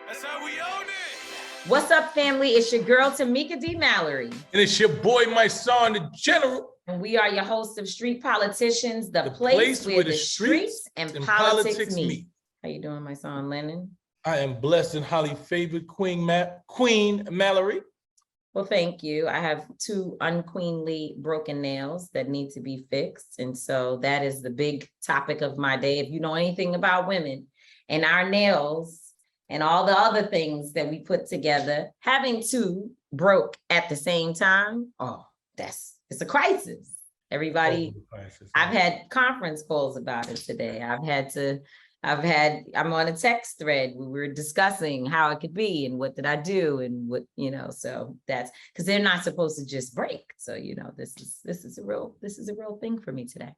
That's how we own it. What's up, family? It's your girl, Tamika D, Mallory. And it's your boy, Mysonne, the general. And we are your hosts of Street Politicians, the place where the streets and politics meet. How you doing, Mysonne Lennon? I am blessed and highly favored, Queen Mallory. Well, thank you. I have two unqueenly broken nails that need to be fixed. And so that is the big topic of my day. If you know anything about women and our nails and all the other things that we put together, having two broke at the same time, it's a crisis. Everybody, I've had conference calls about it today. I'm on a text thread where we're discussing how it could be and what did I do and what, so that's because they're not supposed to just break. So, this is a real thing for me today.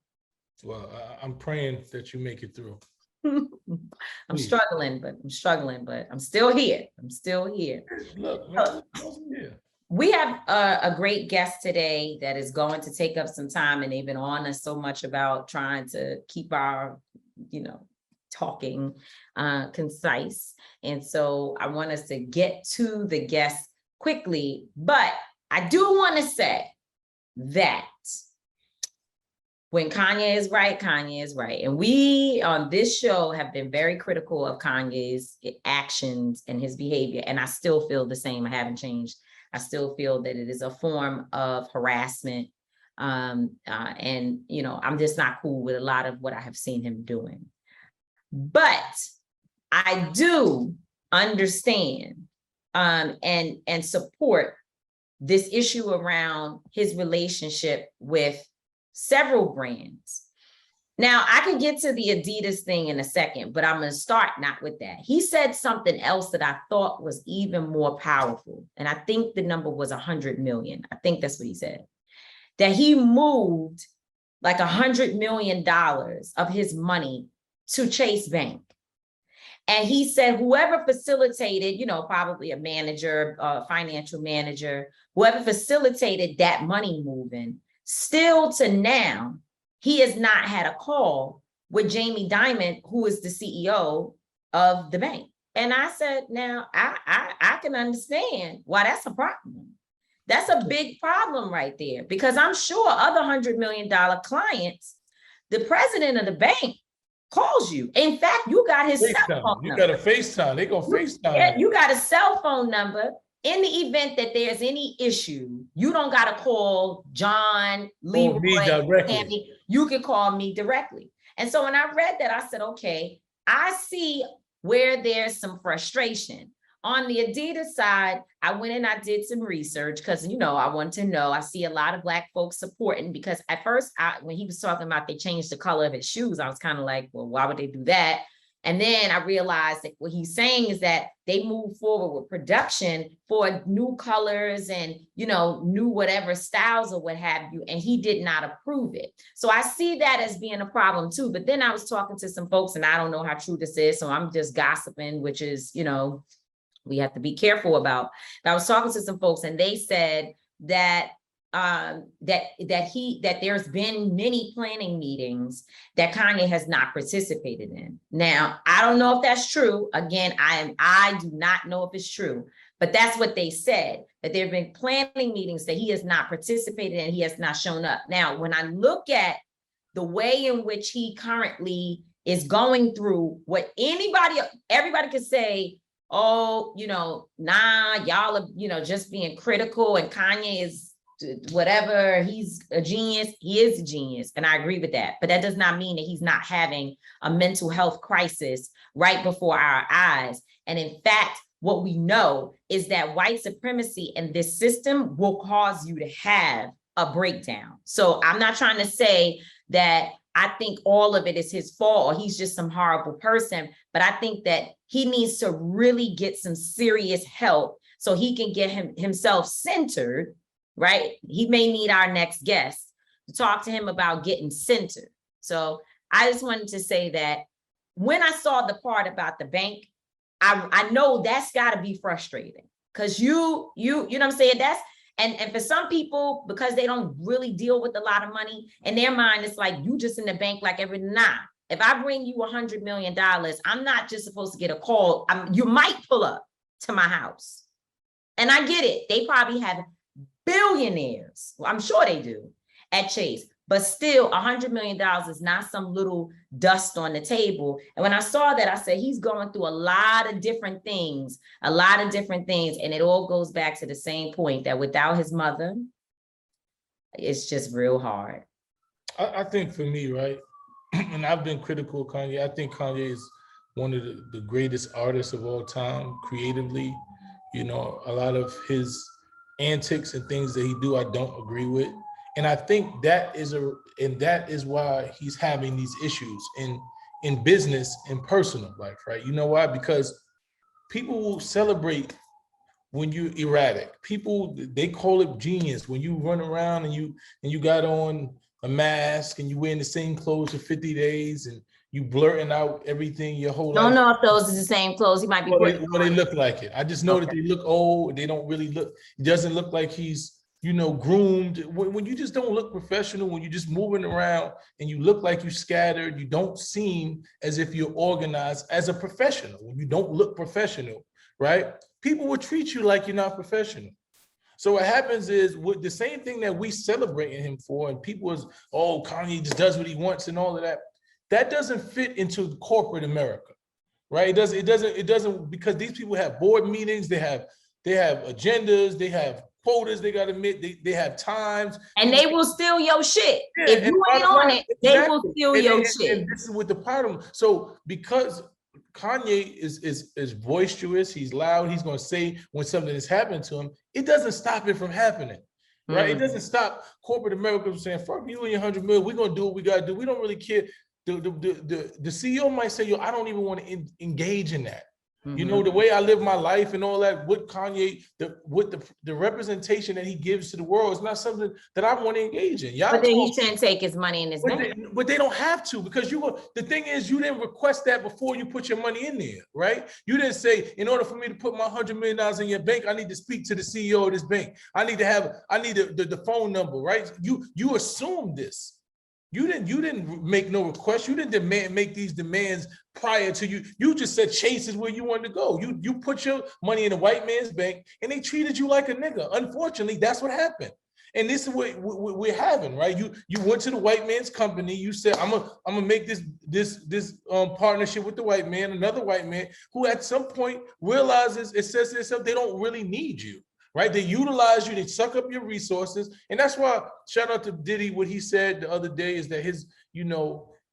Well, I'm praying that you make it through. I'm struggling, but I'm still here. Look, we have a great guest today that is going to take up some time, and they've been on us so much about trying to keep our, talking concise. And so I want us to get to the guest quickly, but I do want to say that when Kanye is right, Kanye is right. And we on this show have been very critical of Kanye's actions and his behavior. And I still feel the same. I haven't changed. I still feel that it is a form of harassment. And, I'm just not cool with a lot of what I have seen him doing. But I do understand and support this issue around his relationship with several brands. Now, I can get to the Adidas thing in a second, but I'm going to start not with that. He said something else that I thought was even more powerful. And I think the number was 100 million. I think that's what he said. That he moved like $100 million of his money to Chase Bank. And he said, whoever facilitated, probably a manager, financial manager, whoever facilitated that money moving, still to now, he has not had a call with Jamie Dimon, who is the CEO of the bank. And I said, now I can understand why that's a problem. That's a big problem right there, because I'm sure other $100 million clients, the president of the bank calls you. In fact, you got his cell phone number. You got a FaceTime. They gonna FaceTime. Yeah, you got a cell phone number. In the event that there's any issue, you don't got to call John, Leroy, Tammy. You can call me directly. And so when I read that, I said, okay, I see where there's some frustration. On the Adidas side, I went and I did some research because, I wanted to know. I see a lot of Black folks supporting, because at first, when he was talking about they changed the color of his shoes, I was kind of like, well, why would they do that? And then I realized that what he's saying is that they move forward with production for new colors and, new whatever styles or what have you. And he did not approve it. So I see that as being a problem too. But then I was talking to some folks, and I don't know how true this is. So I'm just gossiping, which is, we have to be careful about. But I was talking to some folks, and they said that that there's been many planning meetings that Kanye has not participated in. Now, I don't know if that's true. Again, I do not know if it's true, but that's what they said, that there have been planning meetings that he has not participated in, he has not shown up. Now, when I look at the way in which he currently is going through what everybody could say, oh, nah, y'all are, just being critical, and Kanye is whatever, he's a genius. He is a genius, and I agree with that. But that does not mean that he's not having a mental health crisis right before our eyes. And in fact, what we know is that white supremacy in this system will cause you to have a breakdown. So I'm not trying to say that I think all of it is his fault or he's just some horrible person, but I think that he needs to really get some serious help so he can get himself centered. Right? He may need our next guest to talk to him about getting centered. So I just wanted to say that when I saw the part about the bank, I know that's got to be frustrating, because you know what I'm saying? And for some people, because they don't really deal with a lot of money, in their mind, it's like you just in the bank like every night. if I bring you $100 million, I'm not just supposed to get a call. You might pull up to my house. And I get it. They probably have billionaires. Well, I'm sure they do at Chase. But still, $100 million is not some little dust on the table. And when I saw that, I said, he's going through a lot of different things. And it all goes back to the same point that without his mother, it's just real hard. I think for me, right, and I've been critical of Kanye. I think Kanye is one of the greatest artists of all time, creatively. You know, a lot of his antics and things that he do, I don't agree with. And I think that is why he's having these issues in business and personal life, right? You know why? Because people will celebrate when you're erratic. People, they call it genius when you run around and you got on a mask and you wearing the same clothes for 50 days and you blurting out everything your whole life. Don't know if those are the same clothes. He might be. They look like it. I just know that they look old. They don't really look. It doesn't look like he's, you know, groomed. When you just don't look professional, when you're just moving around and you look like you're scattered, you don't seem as if you're organized as a professional. When you don't look professional, right? People will treat you like you're not professional. So what happens is with the same thing that we celebrating him for, and people is, oh, Kanye just does what he wants and all of that. That doesn't fit into corporate America, right? It doesn't, because these people have board meetings, they have agendas, they have quotas they got to meet, they have times. And they will steal your shit. Yeah, if you ain't on it, they will steal your shit. And this is with the problem. So because Kanye is boisterous, he's loud, he's going to say when something is happening to him, it doesn't stop it from happening. Right? It doesn't stop corporate America from saying, fuck you and your 100 million, we're going to do what we got to do. We don't really care. The CEO might say, yo, I don't even want to engage in that. You know, the way I live my life and all that, what Kanye, the representation that he gives to the world is not something that I want to engage in. But then he shouldn't take his money in his bank. But they don't have to, because the thing is, you didn't request that before you put your money in there, right? You didn't say, in order for me to put my $100 million in your bank, I need to speak to the CEO of this bank. I need the phone number, right? You assumed this. You didn't make no request. You didn't make these demands prior to you. You just said Chase is where you wanted to go. You put your money in a white man's bank and they treated you like a nigga. Unfortunately, that's what happened. And this is what we're having, right? You went to the white man's company. You said, I'm gonna make this partnership with the white man, another white man who at some point realizes, it says to itself, they don't really need you. Right? They utilize you, they suck up your resources. And that's why, shout out to Diddy, what he said the other day is that his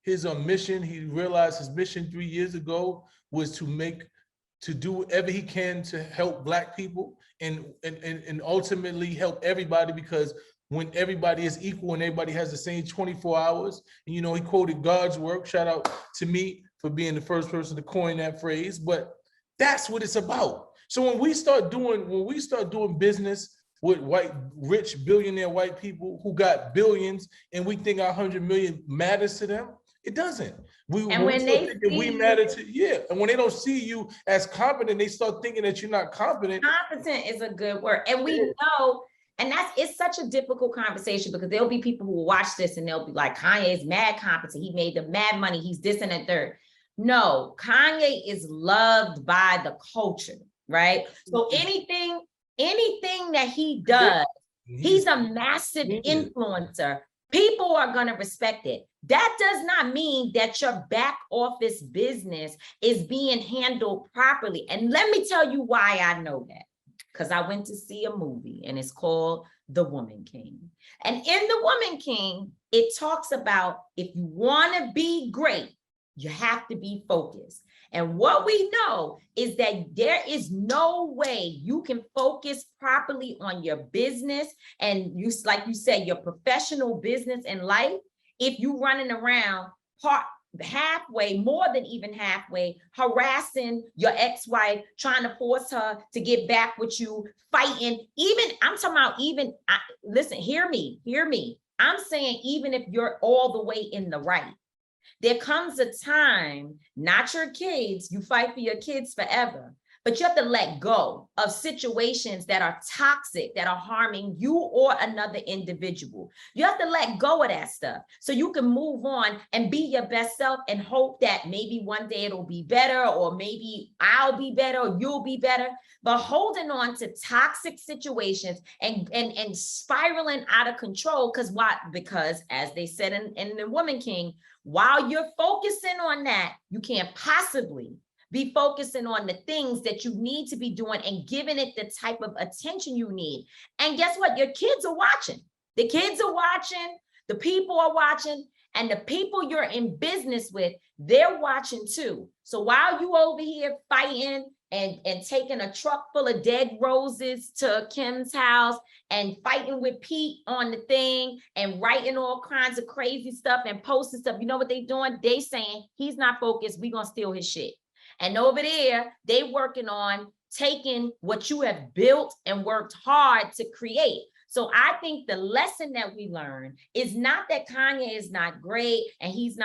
mission, he realized his mission 3 years ago was to do whatever he can to help Black people and ultimately help everybody, because when everybody is equal and everybody has the same 24 hours, and he quoted God's work, shout out to me for being the first person to coin that phrase, but that's what it's about. So when we start doing business with rich billionaire white people who got billions, and we think our 100 million matters to them, it doesn't. We matter to, yeah. And when they don't see you as competent, they start thinking that you're not competent. Competent is a good word, and we know. And it's such a difficult conversation, because there'll be people who will watch this and they'll be like, Kanye's mad competent. He made the mad money. He's this and that third. No, Kanye is loved by the culture. Right. So anything that he does, he's a massive influencer. People are going to respect it. That does not mean that your back office business is being handled properly. And let me tell you why I know that. Because I went to see a movie and it's called The Woman King. And in The Woman King, it talks about, if you want to be great, you have to be focused. And what we know is that there is no way you can focus properly on your business and like you said, your professional business and life, if you running around halfway, more than even halfway, harassing your ex-wife, trying to force her to get back with you, fighting. Listen, hear me. I'm saying, even if you're all the way in the right, there comes a time, not your kids, you fight for your kids forever, But you have to let go of situations that are toxic, that are harming you or another individual. You have to let go of that stuff so you can move on and be your best self and hope that maybe one day it'll be better, or maybe I'll be better, or you'll be better. But holding on to toxic situations and spiraling out of control, because as they said in the Woman King, while you're focusing on that, you can't possibly be focusing on the things that you need to be doing and giving it the type of attention you need. And guess what? Your kids are watching. The kids are watching, the people are watching, and the people you're in business with, they're watching too. So while you over here fighting and taking a truck full of dead roses to Kim's house and fighting with Pete on the thing and writing all kinds of crazy stuff and posting stuff, you know what they doing? They saying he's not focused, we gonna steal his shit. And over there, they working on taking what you have built and worked hard to create. So I think the lesson that we learn is not that Kanye is not great and he's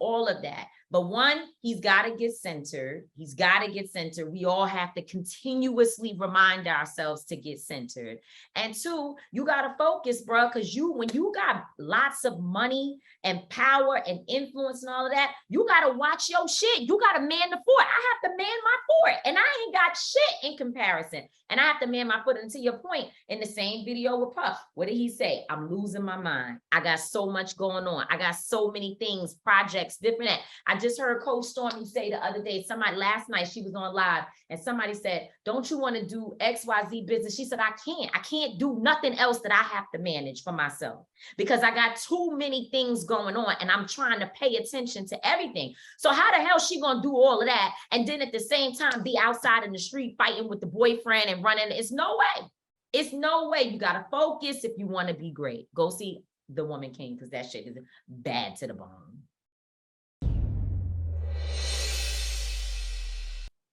all of that. But one, he's got to get centered. He's got to get centered. We all have to continuously remind ourselves to get centered. And two, you got to focus, bro, because when you got lots of money and power and influence and all of that, you got to watch your shit. You got to man the fort. I have to man my fort, and I ain't got shit in comparison. And I have to man my foot. And to your point, in the same video with Puff, what did he say? I'm losing my mind. I got so much going on. I got so many things, projects, different. I just heard Coach Stormy say the other day, last night she was on live, and somebody said, don't you want to do XYZ business? She said, I can't do nothing else that I have to manage for myself because I got too many things going on and I'm trying to pay attention to everything. So how the hell is she going to do all of that and then at the same time be outside in the street fighting with the boyfriend and running? It's no way. It's no way. You got to focus if you want to be great. Go see The Woman King, because that shit is bad to the bone.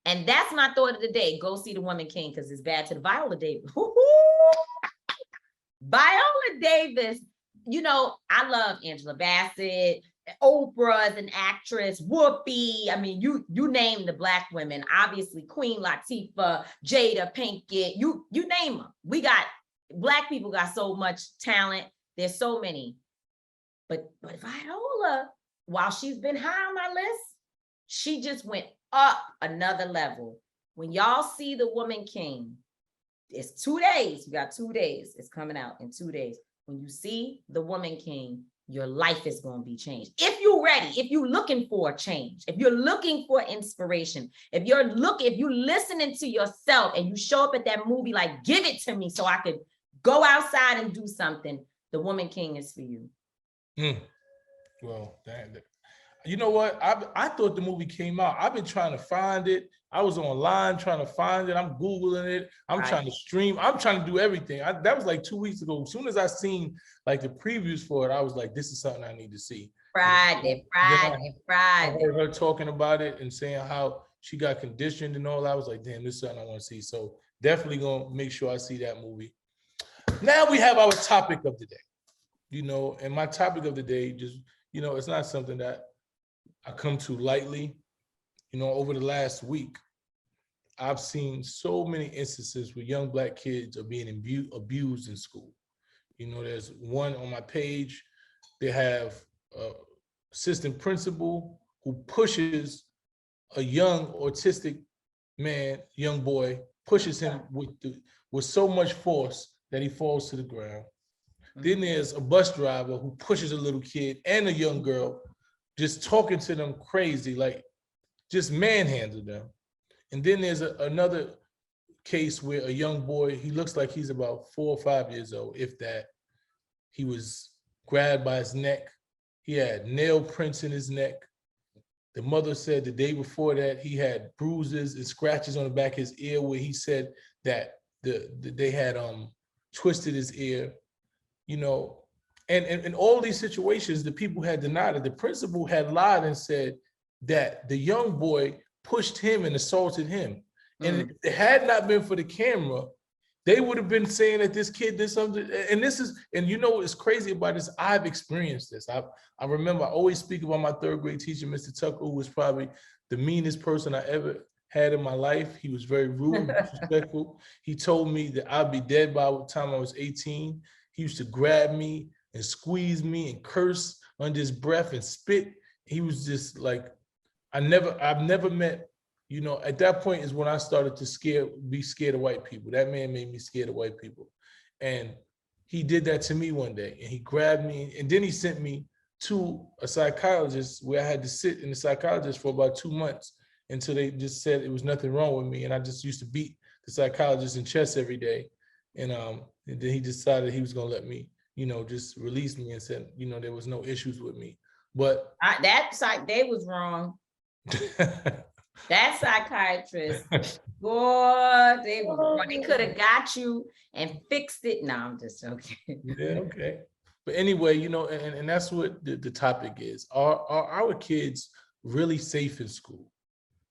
And that's my thought of the day. Go see The Woman King because it's bad to the Viola Davis. Viola Davis, you know, I love Angela Bassett, Oprah as an actress, Whoopi. I mean, you name the Black women, obviously Queen Latifah, Jada Pinkett, you name them. We got, Black people got so much talent. There's so many. But Viola, while she's been high on my list, she just went up another level. When y'all see The Woman King, it's 2 days. You got 2 days. It's coming out in 2 days. When you see The Woman King, your life is going to be changed. If you're ready, if you're looking for a change, if you're looking for inspiration, if you're listening to yourself and you show up at that movie like, give it to me so I could go outside and do something, The Woman King is for you. Well, you know what? I thought the movie came out. I've been trying to find it. I was online trying to find it. I'm Googling it. I'm trying to stream. I'm trying to do everything. That was like 2 weeks ago. As soon as I seen like the previews for it, I was like, this is something I need to see. Friday. I heard her talking about it and saying how she got conditioned and all that. I was like, damn, this is something I want to see. So definitely gonna make sure I see that movie. Now we have our topic of the day. You know, and my topic of the day, just, you know, it's not something that I come to lightly. You know, over the last week, I've seen so many instances where young Black kids are being abused in school. You know, there's one on my page. They have an assistant principal who pushes a young autistic man, young boy, pushes him with so much force that he falls to the ground. Then there's a bus driver who pushes a little kid and a young girl, just talking to them crazy, like just manhandle them. And then there's another case where a young boy, he looks like he's about 4 or 5 years old, if that. He was grabbed by his neck. He had nail prints in his neck. The mother said the day before that he had bruises and scratches on the back of his ear where he said that they had twisted his ear, you know. And in all these situations, the people had denied it. The principal had lied and said that the young boy pushed him and assaulted him. And if it had not been for the camera, they would have been saying that this kid did something. And you know what's crazy about this? I've experienced this. I remember I always speak about my 3rd grade teacher, Mr. Tucker, who was probably the meanest person I ever had in my life. He was very rude and disrespectful. He told me that I'd be dead by the time I was 18. He used to grab me and squeeze me and curse under his breath and spit. He was just like, I've never met, you know, at that point is when I started to be scared of white people. That man made me scared of white people. And he did that to me one day, and he grabbed me, and then he sent me to a psychologist where I had to sit in the psychologist for about 2 months until they just said it was nothing wrong with me. And I just used to beat the psychologist in chest every day. And then he decided he was gonna let me, you know, just release me and said, you know, there was no issues with me. But they was wrong. That psychiatrist, boy, they was wrong. They could have got you and fixed it. No, I'm just joking. Yeah, okay. But anyway, you know, and that's what the topic is. Are our kids really safe in school?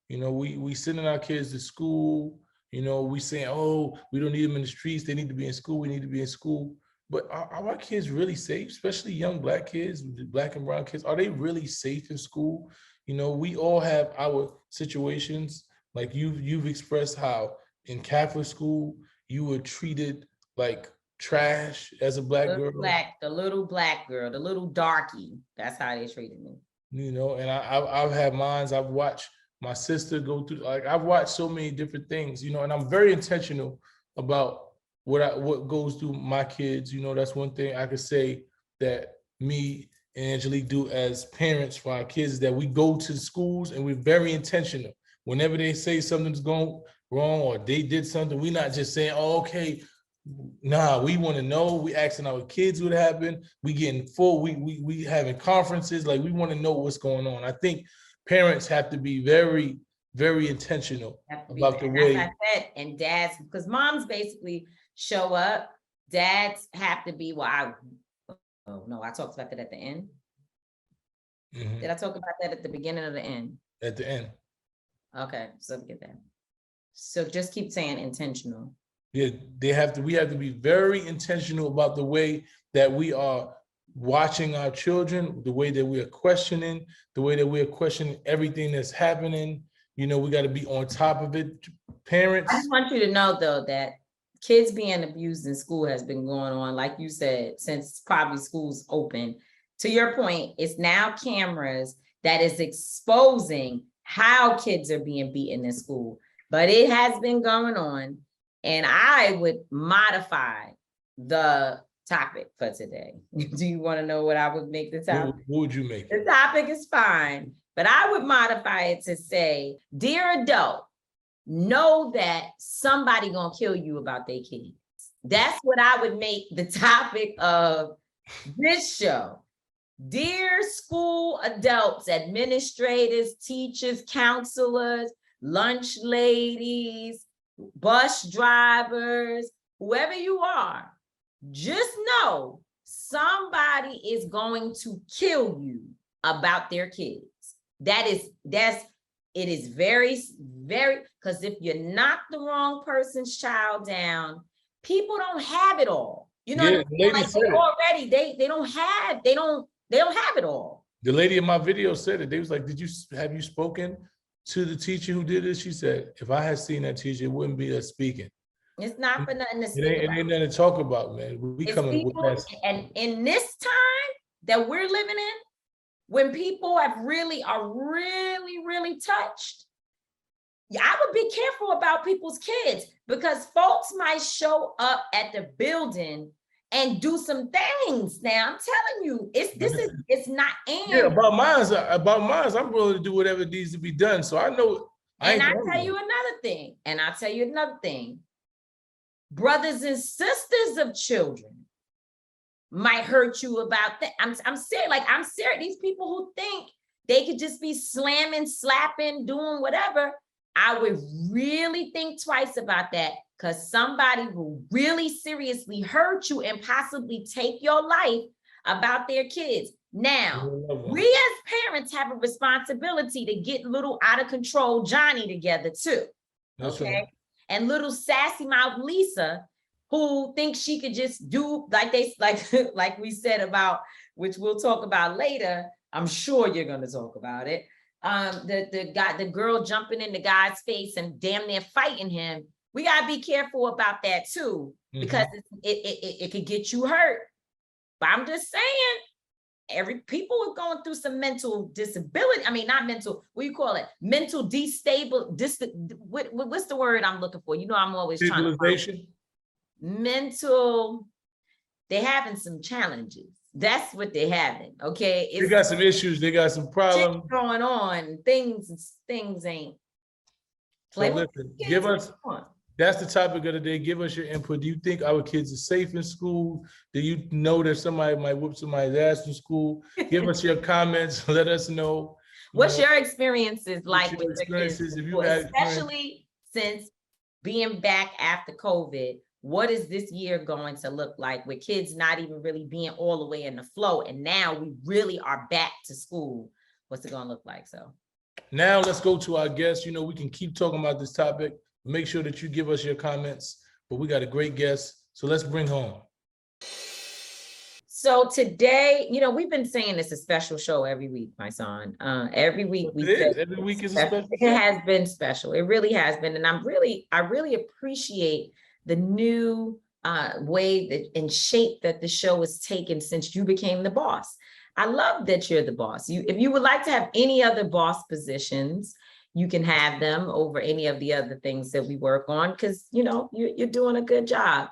You know, we sending our kids to school, you know, we saying, oh, we don't need them in the streets. They need to be in school. We need to be in school. But are our kids really safe, especially young Black kids, Black and brown kids? Are they really safe in school? You know, we all have our situations. Like you've expressed how in Catholic school, you were treated like trash as a Black girl. The little Black girl, the little darky. That's how they treated me. You know, and I've had mines. I've watched my sister go through, like I've watched so many different things, you know, and I'm very intentional about what goes through my kids. You know, that's one thing I could say that me and Angelique do as parents for our kids, is that we go to the schools and we're very intentional. Whenever they say something's going wrong or they did something, we're not just saying, oh, okay, nah, we want to know. We asking our kids what happened. We getting full, we having conferences, like we want to know what's going on. I think parents have to be very, very intentional about the way. As I said, and dads, because moms basically show up, dads have to be, oh no, I talked about that at the end. Mm-hmm. Did I talk about that at the beginning or the end? At the end. Okay, so get that. So just keep saying intentional. Yeah, we have to be very intentional about the way that we are watching our children, the way that we are questioning, everything that's happening. You know, we got to be on top of it. Parents. I just want you to know though that kids being abused in school has been going on, like you said, since probably schools open. To your point, it's now cameras that is exposing how kids are being beaten in school, but it has been going on. And I would modify the topic for today. Do you want to know what I would make the topic? What would you make? The topic is fine, but I would modify it to say, dear adult, know that somebody gonna kill you about their kids. That's what I would make the topic of this show. Dear school adults, administrators, teachers, counselors, lunch ladies, bus drivers, whoever you are, just know somebody is going to kill you about their kids. It is very, very, because if you knock the wrong person's child down, people don't have it all. You know, yeah, like they don't have it all. The lady in my video said it. They was like, have you spoken to the teacher who did this? She said, if I had seen that teacher, it wouldn't be us speaking. It's not for nothing to speak about. It ain't nothing to talk about, man. We coming with that. And in this time that we're living in, when people are really touched, I would be careful about people's kids, because folks might show up at the building and do some things. Now I'm telling you, it's not aimed. Yeah, about mine, I'm willing to do whatever needs to be done. So I know. And I'll tell you another thing. Brothers and sisters of children might hurt you about that. I'm serious. These people who think they could just be slamming, slapping, doing whatever, I would really think twice about that, because somebody will really seriously hurt you and possibly take your life about their kids. Now, we as parents have a responsibility to get little out of control Johnny together too. That's okay. Right. And little sassy mouth Lisa, who thinks she could just do like we said about, which we'll talk about later. I'm sure you're going to talk about it. the girl jumping in the guy's face and damn near fighting him. We gotta be careful about that too, because it could get you hurt. But I'm just saying, people are going through some mental disability. I mean, not mental, what do you call it? Mental what's the word I'm looking for? You know, I'm always trying to find mental, they're having some challenges. That's what they're having. Okay. They got some issues, they got some problems going on. Things ain't. So listen, give us, that's the topic of the day. Give us your input. Do you think our kids are safe in school? Do you know that somebody might whoop somebody's ass in school? Give us your comments. Let us know. What's your experiences like with your kids? If you had especially since being back after COVID, what is this year going to look like with kids not even really being all the way in the flow? And now we really are back to school. What's it going to look like? So now let's go to our guests. You know, we can keep talking about this topic. Make sure that you give us your comments, but we got a great guest. So let's bring home. So today, you know, we've been saying it's a special show every week, my son. Every week every week is a special. It has been special. It really has been. And I really appreciate the new way and shape that the show has taken since you became the boss. I love that you're the boss. If you would like to have any other boss positions, you can have them over any of the other things that we work on, because, you know, you're doing a good job.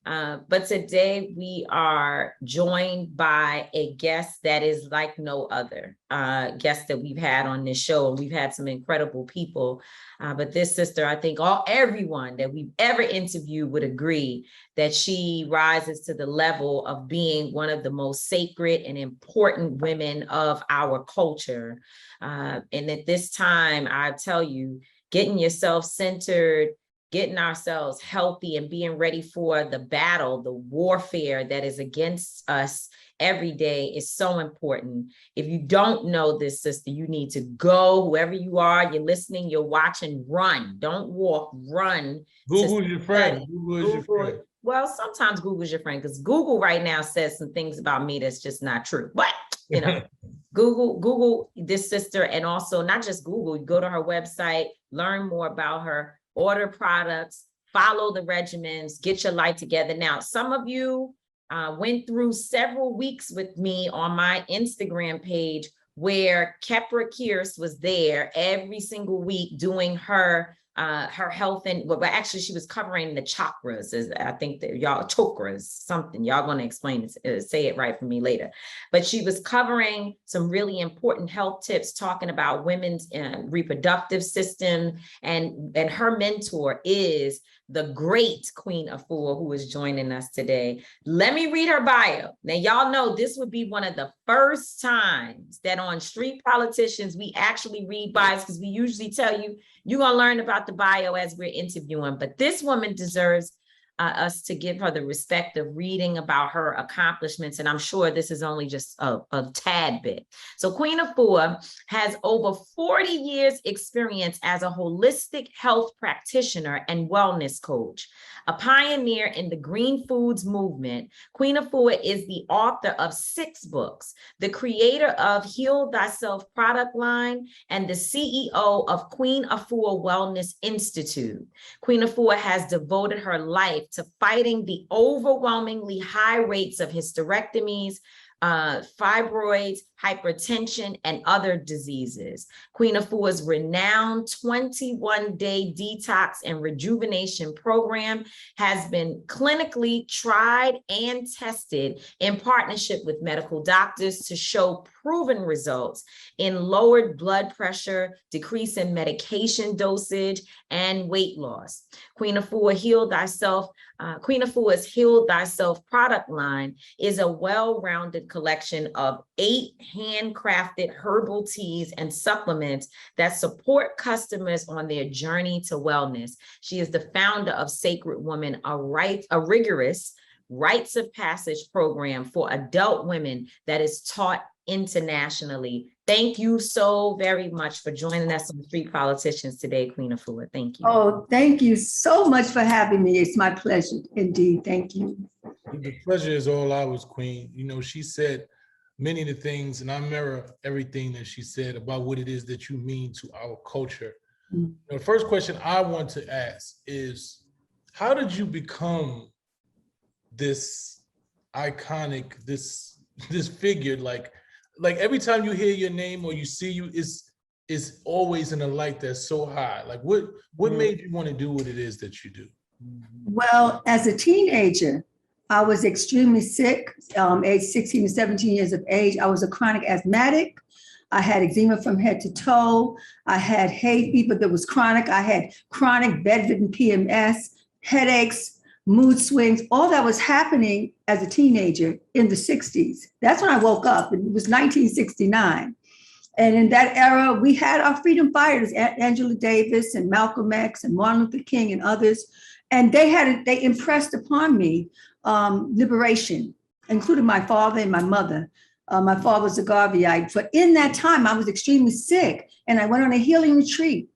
But today we are joined by a guest that is like no other guest that we've had on this show. And we've had some incredible people. But this sister, I think everyone that we've ever interviewed would agree that she rises to the level of being one of the most sacred and important women of our culture. And at this time, I tell you, getting yourself centered, getting ourselves healthy and being ready for the battle, the warfare that is against us every day is so important. If you don't know this, sister, you need to go, whoever you are, you're listening, you're watching, run. Don't walk, run. Google's your friend. Google is your friend. Well, sometimes Google's your friend, because Google right now says some things about me that's just not true. But, you know, Google this sister, and also not just Google, you go to her website, learn more about her, order products, follow the regimens, get your life together. Now, some of you went through several weeks with me on my Instagram page where Kepra Kearse was there every single week doing her health, and well, actually she was covering the chakras, as I think that y'all chakras, something y'all going to explain it, say it right for me later. But she was covering some really important health tips, talking about women's reproductive system, and her mentor is the great Queen Afua, who is joining us today. Let me read her bio. Now, y'all know this would be one of the first times that on Street Politicians, we actually read bios, because we usually tell you, you're going to learn about the bio as we're interviewing. But this woman deserves us to give her the respect of reading about her accomplishments. And I'm sure this is only just a tad bit. So Queen Afua has over 40 years experience as a holistic health practitioner and wellness coach. A pioneer in the green foods movement, Queen Afua is the author of 6 books, the creator of Heal Thyself product line, and the CEO of Queen Afua Wellness Institute. Queen Afua has devoted her life to fighting the overwhelmingly high rates of hysterectomies, fibroids, hypertension, and other diseases. Queen Afua's renowned 21-day detox and rejuvenation program has been clinically tried and tested in partnership with medical doctors to show proven results in lowered blood pressure, decrease in medication dosage, and weight loss. Queen Afua's Heal Thyself product line is a well-rounded collection of 8 handcrafted herbal teas and supplements that support customers on their journey to wellness. She is the founder of Sacred Woman, a rigorous rites of passage program for adult women that is taught internationally. Thank you so very much for joining us on Street Politicians today, Queen Afua. Thank you. Oh, thank you so much for having me. It's my pleasure indeed. Thank you. The pleasure is all ours, Queen. You know, she said many of the things, and I mirror everything that she said about what it is that you mean to our culture. Mm. The first question I want to ask is, how did you become this iconic, this figure? Like every time you hear your name or you see you, is always in a light that's so high. Like what made you want to do what it is that you do? Well, as a teenager, I was extremely sick, age 16 to 17 years of age. I was a chronic asthmatic. I had eczema from head to toe. I had hay fever that was chronic. I had chronic bedridden PMS, headaches, mood swings. All that was happening as a teenager in the 60s. That's when I woke up. It was 1969. And in that era, we had our freedom fighters, Angela Davis and Malcolm X and Martin Luther King and others. And they impressed upon me liberation, including my father and my mother. My father was a Garveyite. But in that time, I was extremely sick. And I went on a healing retreat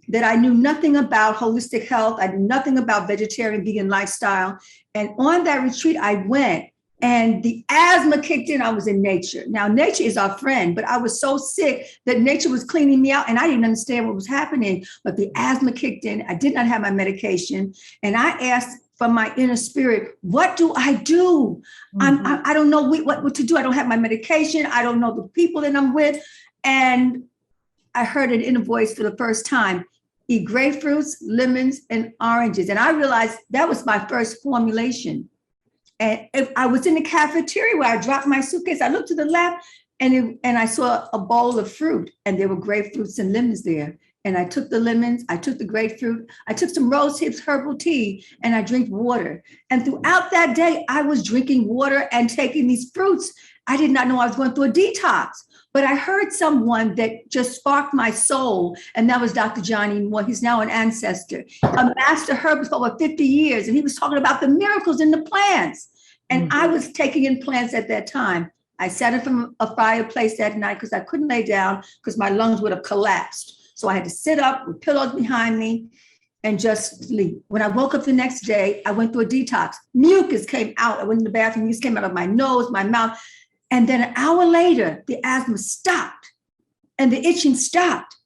that I knew nothing about holistic health. I knew nothing about vegetarian, vegan lifestyle. And on that retreat, I went. And the asthma kicked in. I was in nature. Now, nature is our friend, but I was so sick that nature was cleaning me out and I didn't understand what was happening. But the asthma kicked in. I did not have my medication. And I asked from my inner spirit, what do I do? I don't know what to do. I don't have my medication. I don't know the people that I'm with. And I heard an inner voice for the first time, eat grapefruits, lemons, and oranges. And I realized that was my first formulation. And if I was in the cafeteria where I dropped my suitcase, I looked to the left and I saw a bowl of fruit and there were grapefruits and lemons there. And I took the lemons, I took the grapefruit, I took some rose hips herbal tea and I drank water. And throughout that day, I was drinking water and taking these fruits. I did not know I was going through a detox, but I heard someone that just sparked my soul. And that was Dr. Johnny Moore. He's now an ancestor, a master herbalist for over 50 years. And he was talking about the miracles in the plants. And I was taking in plants at that time. I sat in front of a fireplace that night because I couldn't lay down because my lungs would have collapsed. So I had to sit up with pillows behind me and just sleep. When I woke up the next day, I went through a detox. Mucus came out. I went in the bathroom, mucus came out of my nose, my mouth. And then an hour later, the asthma stopped and the itching stopped.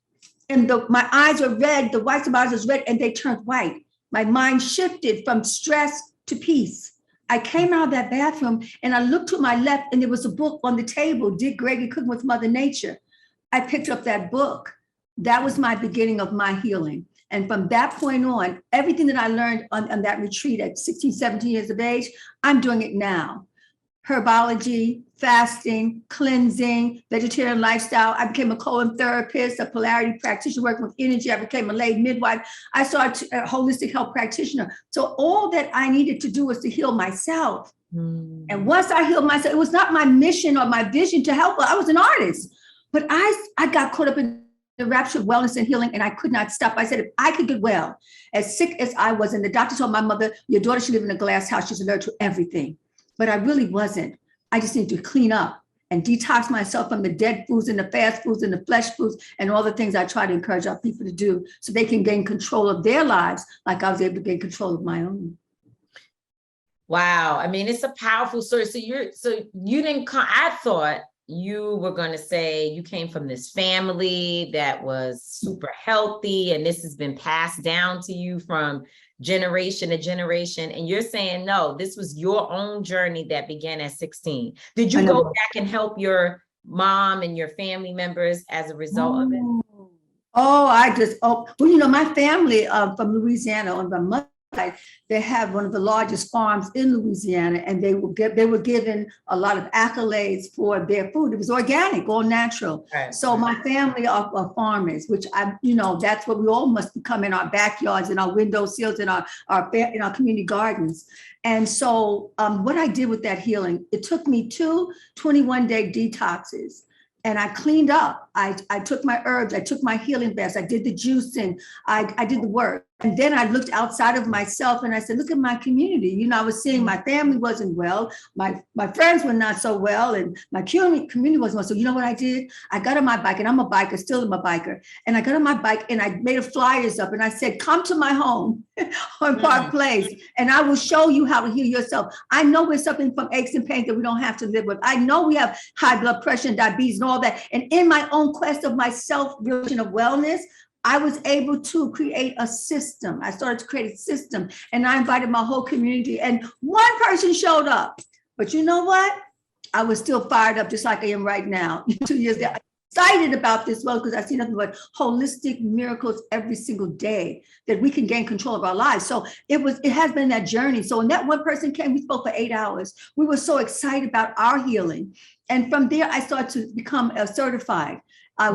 And my eyes were red, the whites of my eyes was red and they turned white. My mind shifted from stress to peace. I came out of that bathroom and I looked to my left and there was a book on the table, Dick Gregory, Cooking with Mother Nature. I picked up that book. That was my beginning of my healing. And from that point on, everything that I learned on that retreat at 16, 17 years of age, I'm doing it now. Herbology, fasting, cleansing, vegetarian lifestyle. I became a colon therapist, a polarity practitioner working with energy. I became a lay midwife. I started a holistic health practitioner. So all that I needed to do was to heal myself. And once I healed myself, it was not my mission or my vision to help. I was an artist, but I got caught up in the rapture of wellness and healing, and I could not stop. I said, if I could get well, as sick as I was, and the doctor told my mother, your daughter should live in a glass house. She's allergic to everything. But I really wasn't. I just need to clean up and detox myself from the dead foods and the fast foods and the flesh foods and all the things I try to encourage our people to do so they can gain control of their lives like I was able to gain control of my own. Wow. I mean, it's a powerful story. So you didn't come, I thought you were going to say you came from this family that was super healthy and this has been passed down to you from generation to generation. And you're saying, no, this was your own journey that began at 16. Did you go back and help your mom and your family members as a result of it? Well, my family from Louisiana on my mother's side, they have one of the largest farms in Louisiana, and they were given a lot of accolades for their food. It was organic, all natural. Right. So my family are farmers, which that's what we all must become in our backyards, in our windowsills, in our community gardens. And so what I did with that healing, it took me 2 21-day detoxes. And I cleaned up. I took my herbs. I took my healing baths. I did the juicing. I did the work. And then I looked outside of myself and I said, look at my community. I was seeing my family wasn't well. My friends were not so well. And my community wasn't well. So you know what I did? I got on my bike, and I'm a biker, still am a biker. And I got on my bike and I made flyers up and I said, come to my home on Park Place and I will show you how to heal yourself. I know we're suffering from aches and pains that we don't have to live with. I know we have high blood pressure and diabetes and all that. And in my own quest of my self-realization of wellness, I was able to create a system. I started to create a system, and I invited my whole community, and one person showed up. But you know what? I was still fired up just like I am right now. 2 years later, I'm excited about this well because I see nothing but holistic miracles every single day that we can gain control of our lives. So it has been that journey. So when that one person came, we spoke for 8 hours. We were so excited about our healing. And from there, I started to become certified. I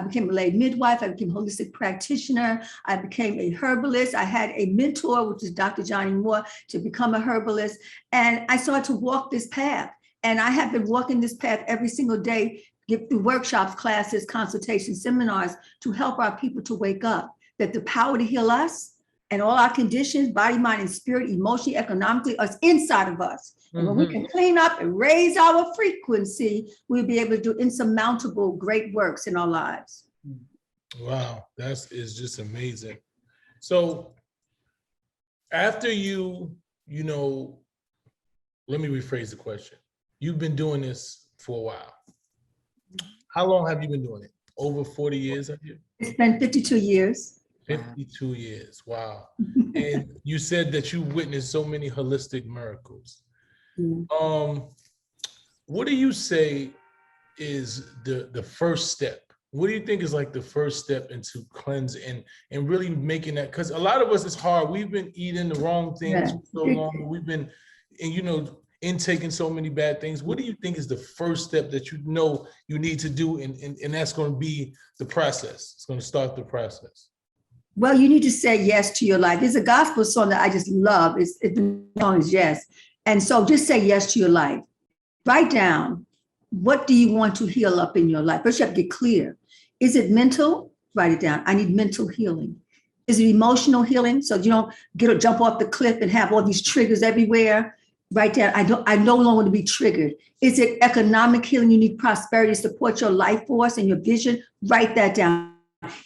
became a lay midwife. I became a holistic practitioner. I became a herbalist. I had a mentor, which is Dr. Johnny Moore, to become a herbalist. And I started to walk this path. And I have been walking this path every single day, give through workshops, classes, consultations, seminars to help our people to wake up, that the power to heal us and all our conditions, body, mind, and spirit, emotionally, economically, is inside of us. And when we can clean up and raise our frequency, we'll be able to do insurmountable great works in our lives. Wow, that is just amazing. So after let me rephrase the question. You've been doing this for a while. How long have you been doing it? Over 40 years, have you? It's been 52 years. 52 years, wow. And you said that you witnessed so many holistic miracles. What do you say is the first step? What do you think is like the first step into cleanse and really making that? Because a lot of us, it's hard. We've been eating the wrong things for so long. We've been, intaking so many bad things. What do you think is the first step that you need to do? And that's going to be the process. It's going to start the process. Well, you need to say yes to your life. There's a gospel song that I just love. The song is yes. And so just say yes to your life. Write down, what do you want to heal up in your life? First, you have to get clear. Is it mental? Write it down. I need mental healing. Is it emotional healing? So you don't jump off the cliff and have all these triggers everywhere. Write down, I no longer want to be triggered. Is it economic healing? You need prosperity to support your life force and your vision. Write that down.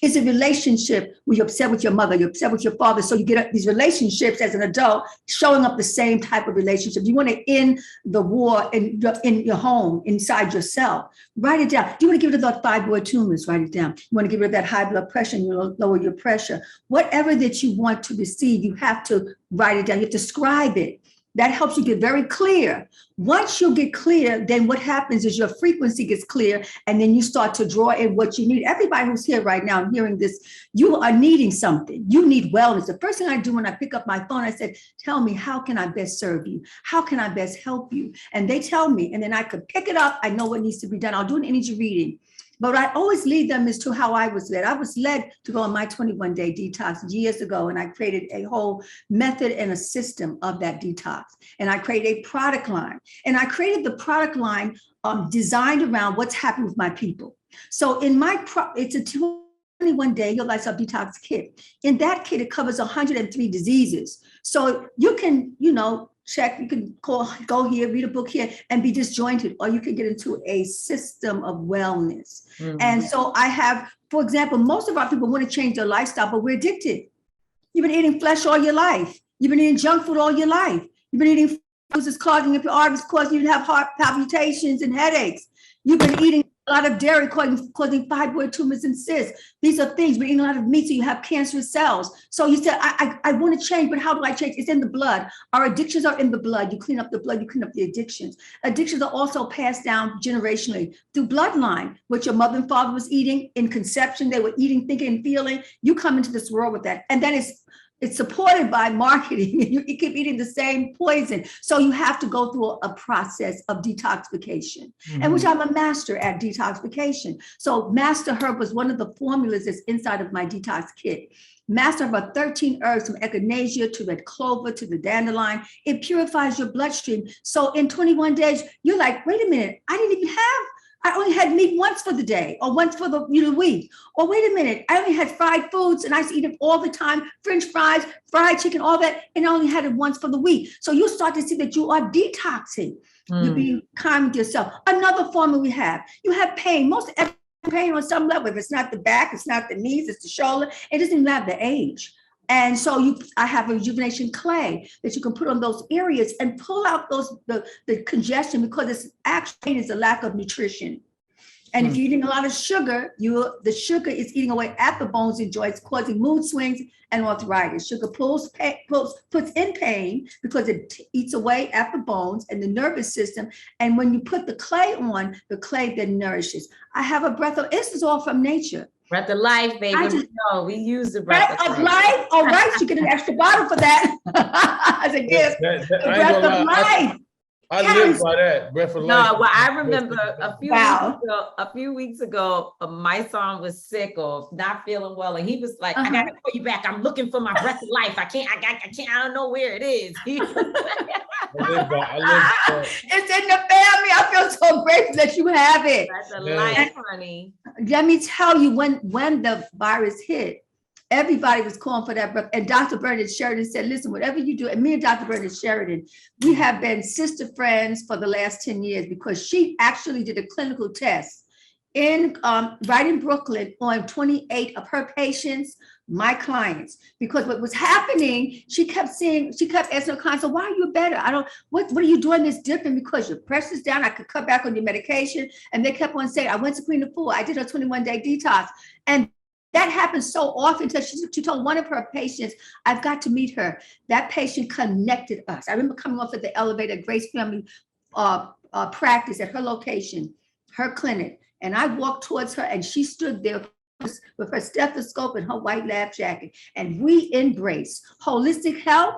Is it relationship where you're upset with your mother, you're upset with your father, so you get these relationships as an adult showing up the same type of relationship. You want to end the war in your home, inside yourself. Write it down. Do you want to get rid of that fibroid tumors? Write it down. You want to get rid of that high blood pressure and you lower your pressure. Whatever that you want to receive, you have to write it down. You have to scribe it. That helps you get very clear. Once you get clear, then what happens is your frequency gets clear, and then you start to draw in what you need. Everybody who's here right now hearing this, you are needing something. You need wellness. The first thing I do when I pick up my phone, I said, tell me, how can I best serve you? How can I best help you? And they tell me, and then I could pick it up. I know what needs to be done. I'll do an energy reading. But I always lead them as to how I was led. I was led to go on my 21-day detox years ago, and I created a whole method and a system of that detox. And I created a product line. And I created the product line designed around what's happening with my people. So in it's a 21-day Heal Lifestyle Detox kit. In that kit, it covers 103 diseases. So you can, check, you can go here, read a book here and be disjointed, or you can get into a system of wellness. And so I have, for example, most of our people want to change their lifestyle, but we're addicted. You've been eating flesh all your life. You've been eating junk food all your life. You've been eating foods that's causing your arteries, causing you to have heart palpitations and headaches. You've been eating a lot of dairy, causing fibroid tumors and cysts. These are things. We're eating a lot of meat, so you have cancerous cells. So you said, I want to change, but how do I change? It's in the blood. Our addictions are in the blood. You clean up the blood, you clean up the addictions. Addictions are also passed down generationally through bloodline. What your mother and father was eating in conception, they were eating, thinking, and feeling. You come into this world with that. And then it's supported by marketing. You keep eating the same poison. So you have to go through a process of detoxification, and which I'm a master at detoxification. So Master Herb was one of the formulas that's inside of my detox kit. Master Herb are 13 herbs from echinacea to red clover to the dandelion. It purifies your bloodstream. So in 21 days, you're like, wait a minute, I didn't even have I only had meat once for the day or once for the week. Or wait a minute, I only had fried foods and I used to eat it all the time, French fries, fried chicken, all that, and I only had it once for the week. So you start to see that you are detoxing. You're being kind with yourself. Another formula we have, you have pain. Most every pain on some level, if it's not the back, it's not the knees, it's the shoulder, it doesn't even have the age. And so I have a rejuvenation clay that you can put on those areas and pull out the congestion, because it's actually is a lack of nutrition. And if you're eating a lot of sugar, the sugar is eating away at the bones and joints, causing mood swings and arthritis. Sugar puts in pain because it eats away at the bones and the nervous system. And when you put the clay on, the clay then nourishes. I have a breath of, this is all from nature. Breath of life, baby. We use the breath of life. All right, you get an extra bottle for that as a gift. Breath of life. I live by that, breath of life. No, well, I remember a few weeks ago, my son was sick or not feeling well, and he was like, "I gotta call you back. I'm looking for my breath of life. I can't. I don't know where it is." I live It's in the family. I feel so grateful that you have it. Breath of life, honey. Let me tell you, when the virus hit, everybody was calling for that breath. And Dr. Bernard Sheridan said, listen, whatever you do, and me and Dr. Bernard Sheridan, we have been sister friends for the last 10 years, because she actually did a clinical test right in Brooklyn on 28 of her patients, my clients, because what was happening, she kept asking her clients, so why are you better? What are you doing this different? Because your pressure's down, I could cut back on your medication. And they kept on saying, I went to Queen Afua, I did a 21-day detox. And that happens so often until she told one of her patients, I've got to meet her. That patient connected us. I remember coming off of the elevator at Grace Family practice at her location, her clinic. And I walked towards her and she stood there with her stethoscope and her white lab jacket. And we embraced holistic health,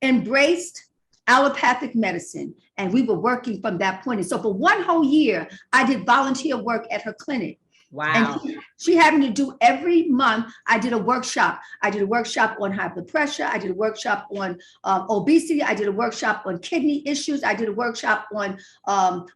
embraced allopathic medicine. And we were working from that point. And so for one whole year, I did volunteer work at her clinic. Wow. And she had me to do every month. I did a workshop. I did a workshop on high blood pressure. I did a workshop on obesity. I did a workshop on kidney issues. I did a workshop on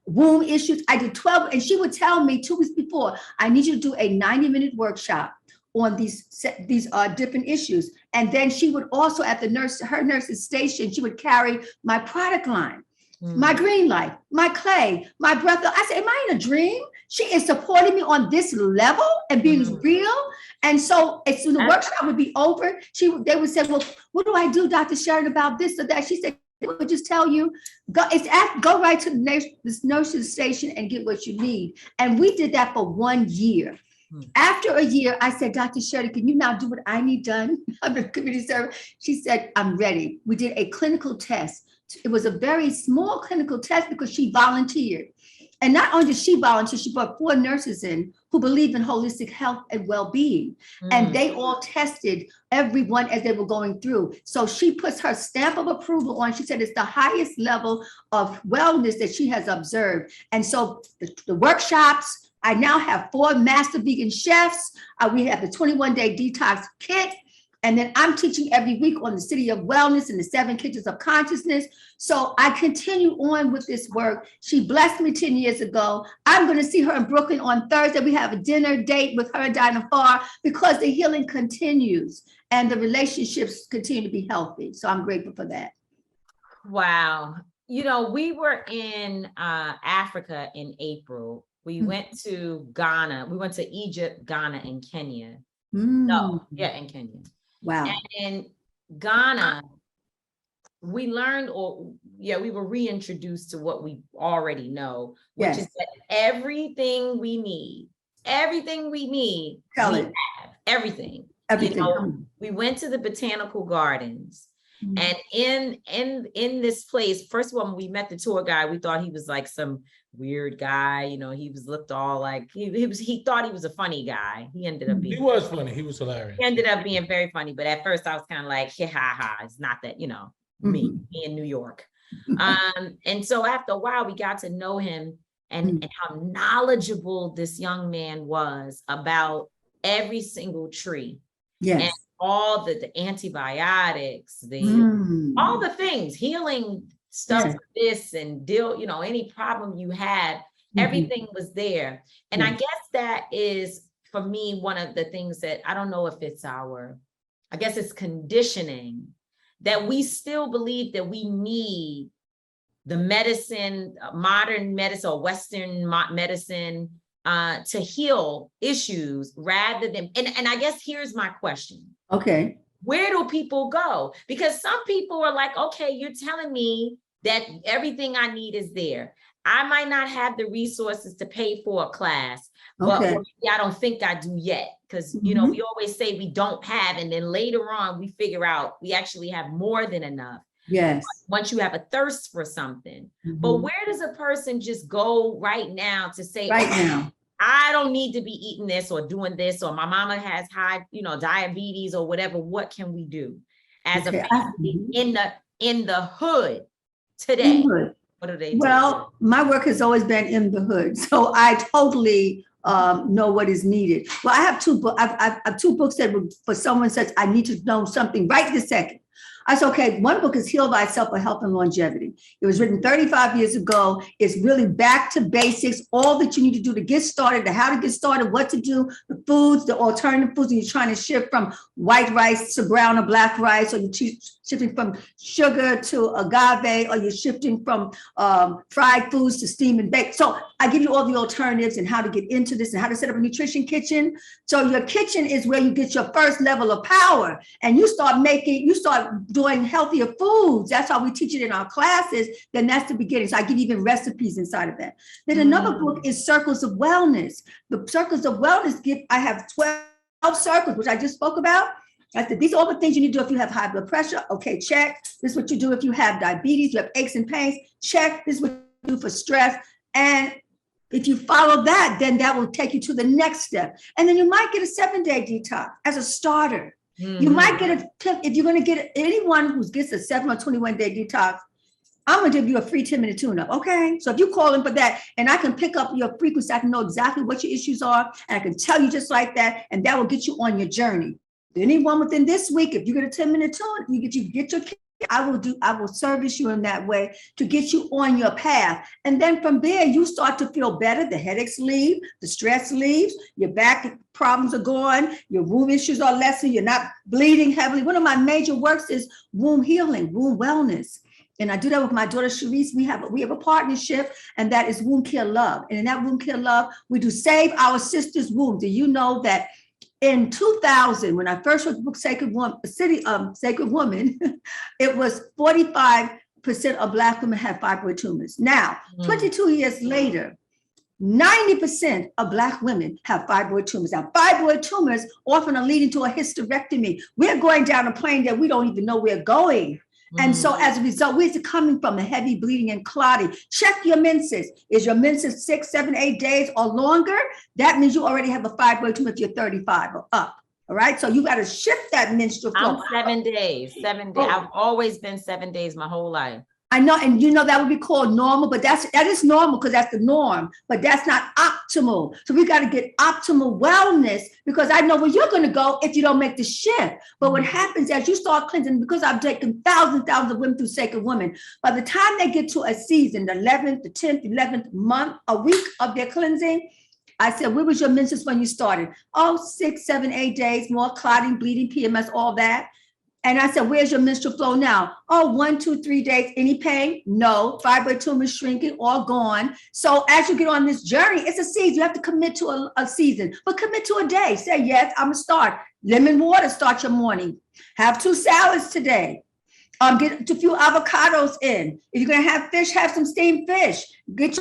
womb issues. I did 12. And she would tell me 2 weeks before, I need you to do a 90-minute workshop on these different issues. And then she would also, at her nurse's station, she would carry my product line. My green life, my clay, my breath. I said, am I in a dream? She is supporting me on this level and being real. And so as soon as the workshop would be over, they would say, well, what do I do, Dr. Sheridan, about this or that? She said, they would just tell you, go right to this nurse's station and get what you need. And we did that for 1 year. After a year, I said, Dr. Sheridan, can you now do what I need done? I'm a community servant. She said, I'm ready. We did a clinical test. It was a very small clinical test because she volunteered. And not only did she volunteer, she brought 4 nurses in who believe in holistic health and well-being. And they all tested everyone as they were going through. So she puts her stamp of approval on. She said it's the highest level of wellness that she has observed. And so the workshops, I now have 4 master vegan chefs. We have the 21-day detox kit. And then I'm teaching every week on the City of Wellness and the 7 Kitchens of Consciousness. So I continue on with this work. She blessed me 10 years ago. I'm going to see her in Brooklyn on Thursday. We have a dinner date with her and Dinah Farr, because the healing continues and the relationships continue to be healthy. So I'm grateful for that. Wow. We were in Africa in April. We went to Ghana. We went to Egypt, Ghana, and Kenya. In Kenya. Wow. And in Ghana, we learned, we were reintroduced to what we already know, which is that everything we need, we have everything. We went to the botanical gardens. And in this place, first of all, when we met the tour guide, we thought he was like some weird guy. He was looked all like he thought he was a funny guy. He ended up being, he was funny. He was hilarious. He ended up being very funny. But at first I was kind of like, ha ha, it's not that, me in New York. And so after a while, we got to know him and how knowledgeable this young man was about every single tree. Yes. And all the antibiotics, all the things, healing stuff, this and any problem you had. Everything was there. And I Yes. guess that is, for me, one of the things that I don't know if it's I guess it's conditioning, that we still believe that we need the medicine, modern medicine or Western medicine to heal issues rather than, and I guess here's my question. Okay. Where do people go? Because some people are like, okay, you're telling me that everything I need is there. I might not have the resources to pay for a class, but Okay. I don't think I do yet. Because, we always say we don't have, and then later on we figure out we actually have more than enough. Yes. Once you have a thirst for something. But where does a person just go right now to say, Right okay, now. I don't need to be eating this or doing this, or my mama has high, diabetes or whatever. What can we do as a family in the hood today? What do they do? Well, my work has always been in the hood, so I totally know what is needed. Well, I have two books. I have two books that for someone says I need to know something right this second. I said, okay, one book is Heal Thyself for Health and Longevity. It was written 35 years ago. It's really back to basics, all that you need to do to get started, how to get started, what to do, the foods, the alternative foods, and you're trying to shift from white rice to brown or black rice, or you're shifting from sugar to agave, or you're shifting from fried foods to steam and bake. So I give you all the alternatives and how to get into this and how to set up a nutrition kitchen. So your kitchen is where you get your first level of power, and you start doing healthier foods. That's how we teach it in our classes. Then that's the beginning. So I give even recipes inside of that. Then another book is Circles of Wellness. The Circles of Wellness I have 12 circles, which I just spoke about. I said, these are all the things you need to do if you have high blood pressure. Okay, check. This is what you do if you have diabetes, you have aches and pains. Check. This is what you do for stress. And if you follow that, then that will take you to the next step. And then you might get a 7-day detox as a starter. You might get a tip if you're going to get anyone who gets a 7 or 21-day detox. I'm going to give you a free 10-minute tune-up. Okay. So if you call in for that, and I can pick up your frequency, I can know exactly what your issues are, and I can tell you just like that, and that will get you on your journey. Anyone within this week, if you get a 10-minute tune, you get your kit. I will service you in that way to get you on your path. And then from there, you start to feel better. The headaches leave, the stress leaves, your back problems are gone, your womb issues are lessened, you're not bleeding heavily. One of my major works is womb healing, womb wellness. And I do that with my daughter, Sharice. We have a partnership, and that is Womb Care Love. And in that Womb Care Love, we do Save Our Sisters' Womb. Do you know that in 2000, when I first wrote the book Sacred Woman, it was 45% of Black women have fibroid tumors. Now, 22 years later, 90% of Black women have fibroid tumors. Now, fibroid tumors often are leading to a hysterectomy. We're going down a plane that we don't even know we're going. And so as a result, we're coming from a heavy bleeding and clotting. Check your menses. Is your menses 6, 7, 8 days or longer? That means you already have a fibroid tumor if you're 35 or up. All right. So you got to shift that menstrual flow. I'm 7 days. 7 days. I've always been 7 days my whole life. I know, and that would be called normal, but that is normal because that's the norm, but that's not optimal. So we got to get optimal wellness, because I know where you're going to go if you don't make the shift. But what happens as you start cleansing, because I've taken thousands of women through Sacred Women, by the time they get to a season, the 11th, the 10th, 11th month, a week of their cleansing, I said, where was your menses when you started? Oh, 6, 7, 8 days, more clotting, bleeding, PMS, all that. And I said, where's your menstrual flow now? Oh, 1, 2, 3 days. Any pain? No. Fibroid tumors shrinking, all gone. So as you get on this journey, it's a season. You have to commit to a season, but commit to a day. Say, yes, I'm going to start. Lemon water, start your morning. Have 2 salads today. Get a few avocados in. If you're going to have fish, have some steamed fish. Get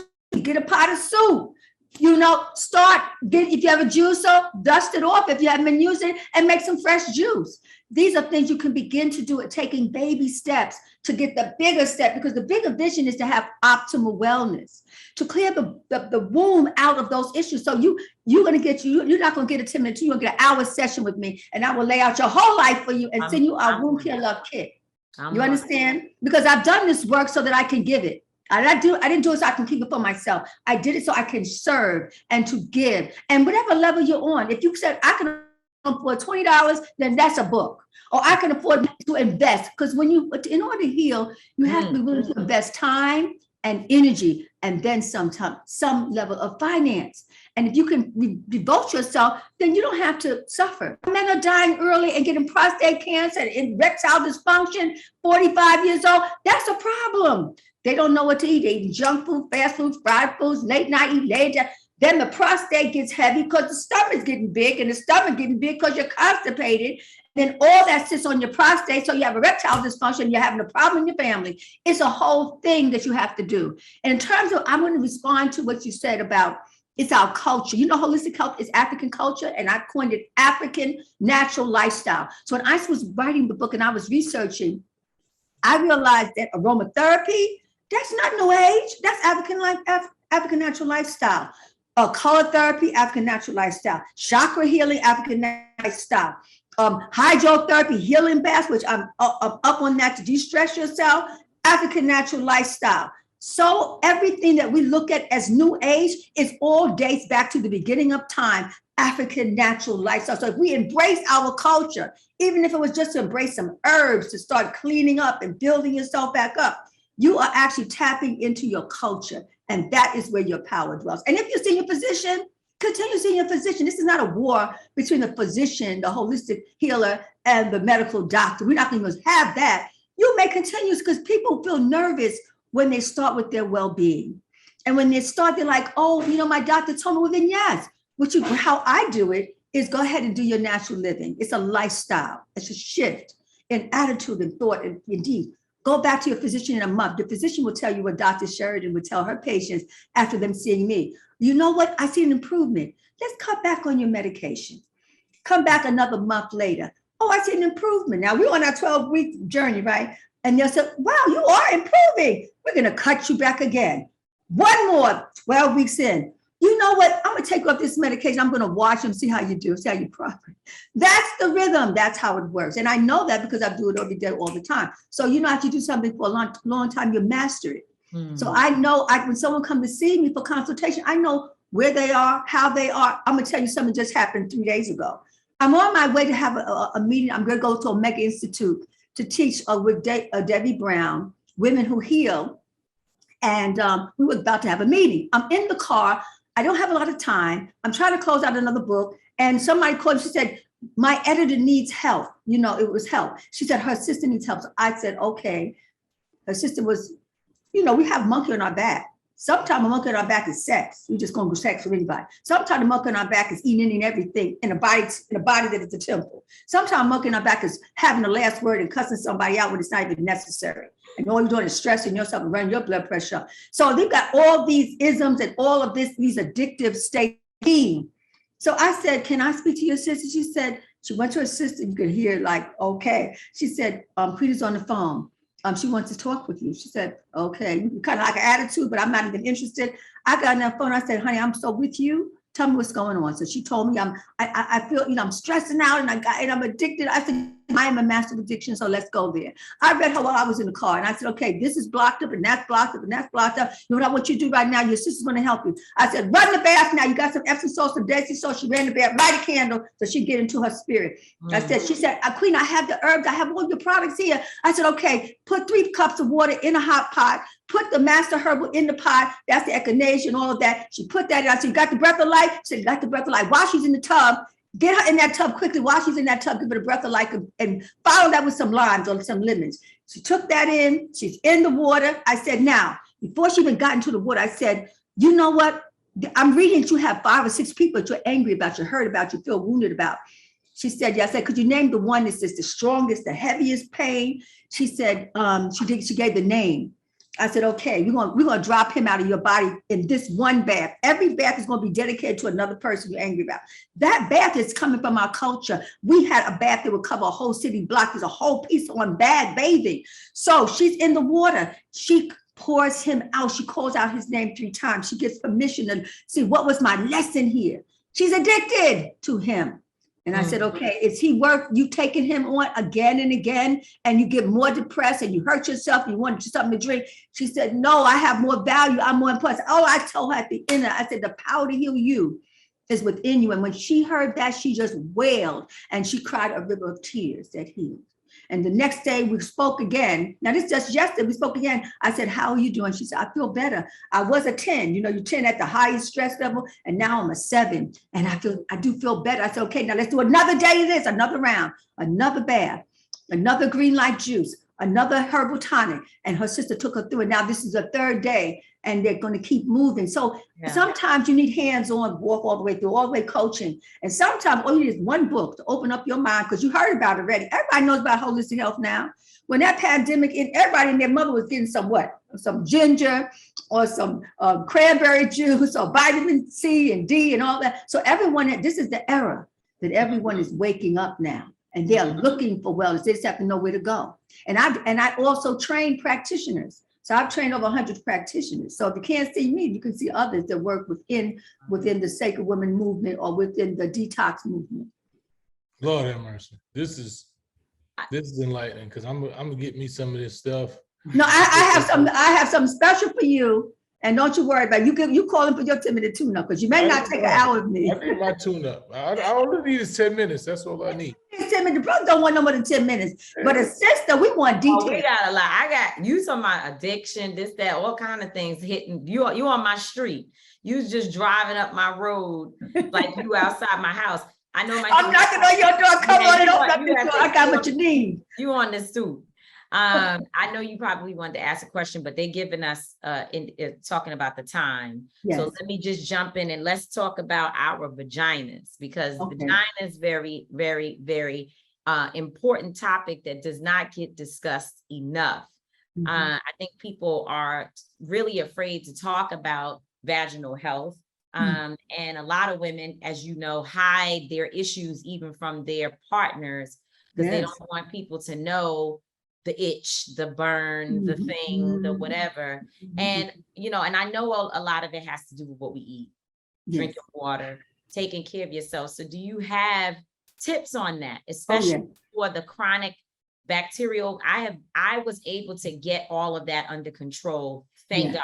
a pot of soup. If you have a juicer, dust it off if you haven't been using it, and make some fresh juice. These are things you can begin to do at taking baby steps to get the bigger step, because the bigger vision is to have optimal wellness, to clear the womb out of those issues. So you're not going to get a 10-minute, you're going to get an hour session with me, and I will lay out your whole life for you and send you our Womb Care Love kit. You understand? Because I've done this work so that I can give it. I didn't do it so I can keep it for myself. I did it so I can serve and to give. And whatever level you're on, if you said I can afford $20, then that's a book. Or I can afford to invest. Because in order to heal, you have to be willing to invest time and energy. and then some level of finance. And if you can devote yourself, then you don't have to suffer. Men are dying early and getting prostate cancer and erectile dysfunction, 45 years old. That's a problem. They don't know what to eat. They eat junk food, fast food, fried foods, late night, eat late. Then the prostate gets heavy because the stomach's getting big, and the stomach getting big because you're constipated. Then all that sits on your prostate. So you have erectile dysfunction, you're having a problem in your family. It's a whole thing that you have to do. And in terms of, I'm going to respond to what you said about it's our culture. You know, holistic health is African culture, and I coined it African natural lifestyle. So when I was writing the book and I was researching, I realized that aromatherapy, that's not New Age. That's African natural lifestyle. Color therapy, African natural lifestyle. Chakra healing, African lifestyle. Hydrotherapy, healing baths, which I'm up on that to de-stress yourself, African natural lifestyle. So everything that we look at as New Age is all dates back to the beginning of time, African natural lifestyle. So if we embrace our culture, even if it was just to embrace some herbs to start cleaning up and building yourself back up, you are actually tapping into your culture. And that is where your power dwells. And if you're seeing your physician, continue seeing your physician. This is not a war between the physician, the holistic healer, and the medical doctor. We're not going to have that. You may continue because people feel nervous when they start with their well-being. And when they start, they're like, oh, you know, my doctor told me, well, then yes. How I do it is go ahead and do your natural living. It's a lifestyle. It's a shift in attitude and thought and indeed. Go back to your physician in a month. The physician will tell you what Dr. Sheridan would tell her patients after them seeing me. You know what? I see an improvement. Let's cut back on your medication. Come back another month later. Oh, I see an improvement. Now we're on our 12-week journey, right? And they'll say, wow, you are improving. We're going to cut you back again. One more, 12 weeks in. You know what? I'm going to take off this medication. I'm going to watch them, see how you do, see how you progress. That's the rhythm. That's how it works. And I know that because I do it every day, all the time. So you know, if you do something for a long time, you master it. So I know when someone comes to see me for consultation, I know where they are, how they are. I'm going to tell you something just happened 3 days ago. I'm on my way to have a meeting. I'm going to go to Omega Institute to teach with Debbie Brown, Women Who Heal. And we were about to have a meeting. I'm in the car. I don't have a lot of time. I'm trying to close out another book. And somebody called, she said, my editor needs help. You know, it was help. She said her assistant needs help. So I said, okay. Her assistant was, you know, we have monkey on our back. Sometimes a monkey on our back is sex. We just gonna go sex with anybody. Sometimes a monkey on our back is eating any and everything in a body that is a temple. Sometimes a monkey on our back is having the last word and cussing somebody out when it's not even necessary. And all you're doing is stressing yourself and running your blood pressure up. So they've got all these isms and all of these addictive states. So I said, can I speak to your sister? She said, she went to her sister. You could hear like, okay. She said, Quita's on the phone. She wants to talk with you. She said, okay, kind of like an attitude, but I'm not even interested. I got on that phone. I said, honey, I'm so with you. Tell me what's going on. So she told me I feel, you know, I'm stressing out and I'm addicted. I said, I am a master of addiction, so let's go there. I read her while I was in the car and I said, okay, this is blocked up and that's blocked up and that's blocked up. You know what I want you to do right now? Your sister's going to help you. I said, run the bath now. You got some Epsom salt, some Dead Sea salt. She ran the bath, light a candle so she get into her spirit. She said, Queen, I have the herbs. I have all your products here. I said, okay, put 3 cups of water in a hot pot. Put the master herbal in the pot. That's the echinacea and all of that. She put that in. I said, you got the breath of life? She said, got the breath of life. While she's in the tub, get her in that tub quickly. While she's in that tub, give her the breath of life and follow that with some limes or some lemons. She took that in. She's in the water. I said, now, before she even got into the water, I said, you know what? I'm reading that you have 5 or 6 people that you're angry about, you hurt about, you feel wounded about. She said, yeah. I said, could you name the one that's just the strongest, the heaviest pain? She said, she gave the name. I said, okay, we're gonna drop him out of your body in this one bath. Every bath is gonna be dedicated to another person you're angry about. That bath is coming from our culture. We had a bath that would cover a whole city block. There's a whole piece on bad bathing. So she's in the water. She pours him out. She calls out his name 3 times. She gets permission to see what was my lesson here. She's addicted to him. And I said, okay, is he worth you taking him on again and again? And you get more depressed and you hurt yourself and you want something to drink. She said, no, I have more value. I'm more important. Oh, I told her at the end, I said, the power to heal you is within you. And when she heard that, she just wailed and she cried a river of tears that healed. And the next day we spoke again. Now this just yesterday, we spoke again. I said, how are you doing? She said, I feel better. I was a 10, you're 10 at the highest stress level, and now I'm a 7. And I do feel better. I said, okay, now let's do another day of this, another round, another bath, another green light juice, another herbal tonic. And her sister took her through it. Now this is the 3rd day, and they're going to keep moving. So sometimes you need hands-on, walk all the way through, all the way coaching. And sometimes all you need is one book to open up your mind, because you heard about it already. Everybody knows about holistic health now. When that pandemic, everybody and their mother was getting some ginger or some cranberry juice or vitamin C and D and all that. So this is the era that everyone is waking up now. And they're looking for wellness. They just have to know where to go. And I also train practitioners. So I've trained over 100 practitioners. So if you can't see me, you can see others that work within the Sacred Women movement or within the detox movement. Lord have mercy. This is enlightening, because I'm gonna get me some of this stuff. No, I have something special for you. And don't you worry about it. You call him for your 10-minute tune-up, because you may not take an hour with me. I need my tune-up. I only need is 10 minutes. That's all I need. 10 minutes. The brother don't want no more than 10 minutes. But a sister, we want details. We got a lot. I got you talking about addiction, this, that, all kind of things hitting. You on my street. You just driving up my road like you outside my house. I know I'm knocking on your door. Come on and open up your door. I got what you need. You on this too. I know you probably wanted to ask a question, but they're giving us talking about the time. Yes. So let me just jump in and let's talk about our vaginas, because vagina is very, very, very important topic that does not get discussed enough. I think people are really afraid to talk about vaginal health. And a lot of women, as you know, hide their issues even from their partners, because they don't want people to know the itch, the burn, the thing, the whatever. And, and I know a lot of it has to do with what we eat, drinking water, taking care of yourself. So do you have tips on that, especially for the chronic bacterial? I was able to get all of that under control, thank God.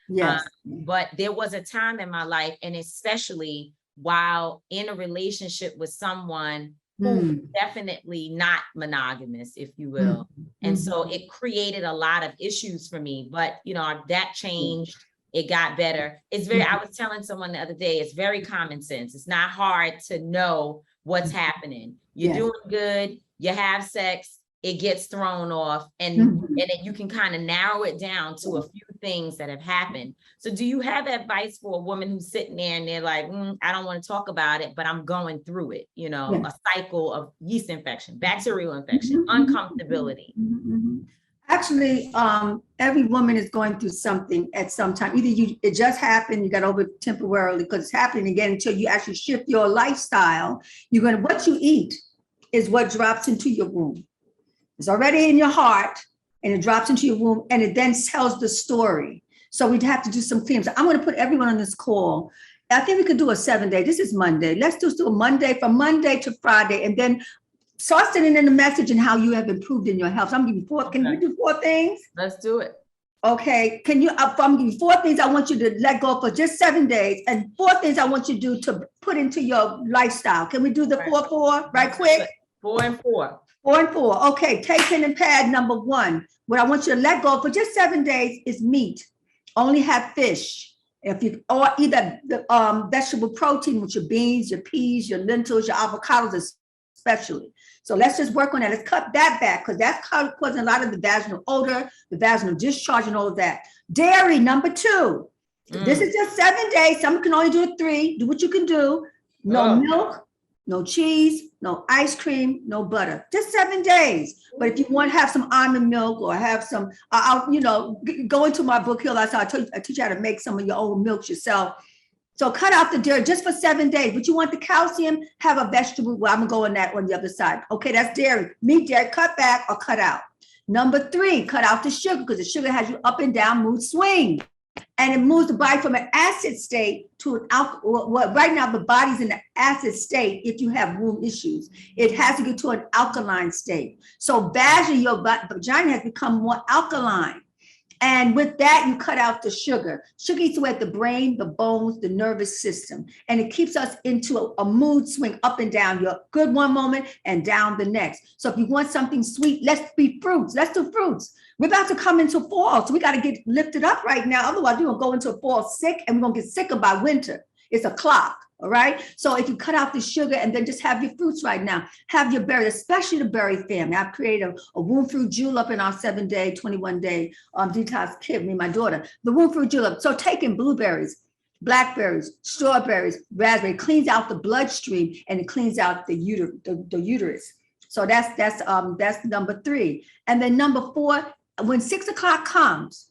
Yes. But there was a time in my life, and especially while in a relationship with someone who definitely not monogamous, if you will. And so it created a lot of issues for me, but that changed. It got better. I was telling someone the other day, it's very common sense. It's not hard to know what's happening. You're doing good, you have sex, it gets thrown off, and then you can kind of narrow it down to a few things that have happened. So do you have advice for a woman who's sitting there and they're like, I don't want to talk about it, but I'm going through it, a cycle of yeast infection, bacterial infection, uncomfortability? Actually, every woman is going through something at some time. Either it just happened, you got over it temporarily because it's happening again until you actually shift your lifestyle. What you eat is what drops into your womb. It's already in your heart and it drops into your womb, and it then tells the story. So we'd have to do some themes. I'm going to put everyone on this call. I think we could do a 7-day. This is Monday. Let's do a Monday, from Monday to Friday, and then start sending in the message and how you have improved in your health. So I'm giving you 4. Can you do 4 things? Let's do it. Okay. Can you? I'm giving you 4 things I want you to let go for just 7 days, and 4 things I want you to do to put into your lifestyle. Can we do the 4 right quick? 4 and 4. 4 and 4. Okay, take pen and pad. Number 1, what I want you to let go for just 7 days is meat. Only have fish. Or either the vegetable protein with your beans, your peas, your lentils, your avocados, especially. So let's just work on that. Let's cut that back, because that's causing a lot of the vaginal odor, the vaginal discharge, and all of that. Dairy, number 2. This is just 7 days. Some can only do it 3. Do what you can do. No milk, no cheese, no ice cream, no butter. Just 7 days. But if you want to have some almond milk or have some, go into my book here. I teach you how to make some of your own milks yourself. So cut out the dairy just for 7 days. But you want the calcium, have a vegetable. Well, I'm going to go on that on the other side. Okay, that's dairy. Meat, dairy, cut back or cut out. Number 3, cut out the sugar, because the sugar has you up and down mood swing. And it moves the body from an acid state to an alkaline. Well, right now, the body's in an acid state if you have womb issues. It has to get to an alkaline state. So vaginally, your vagina has become more alkaline. And with that, you cut out the sugar. Sugar eats away at the brain, the bones, the nervous system. And it keeps us into a mood swing up and down. You're good one moment and down the next. So if you want something sweet, let's be fruits. Let's do fruits. We're about to come into fall. So we got to get lifted up right now. Otherwise, we're going to go into fall sick and we're going to get sicker by winter. It's a clock. All right. So if you cut out the sugar and then just have your fruits right now, have your berries, especially the berry family. I've created a womb fruit julep in our 7-day, 21-day detox kit, me and my daughter, the womb fruit julep. So taking blueberries, blackberries, strawberries, raspberry, cleans out the bloodstream and it cleans out the uterus. So that's number 3. And then number 4, when 6 o'clock comes,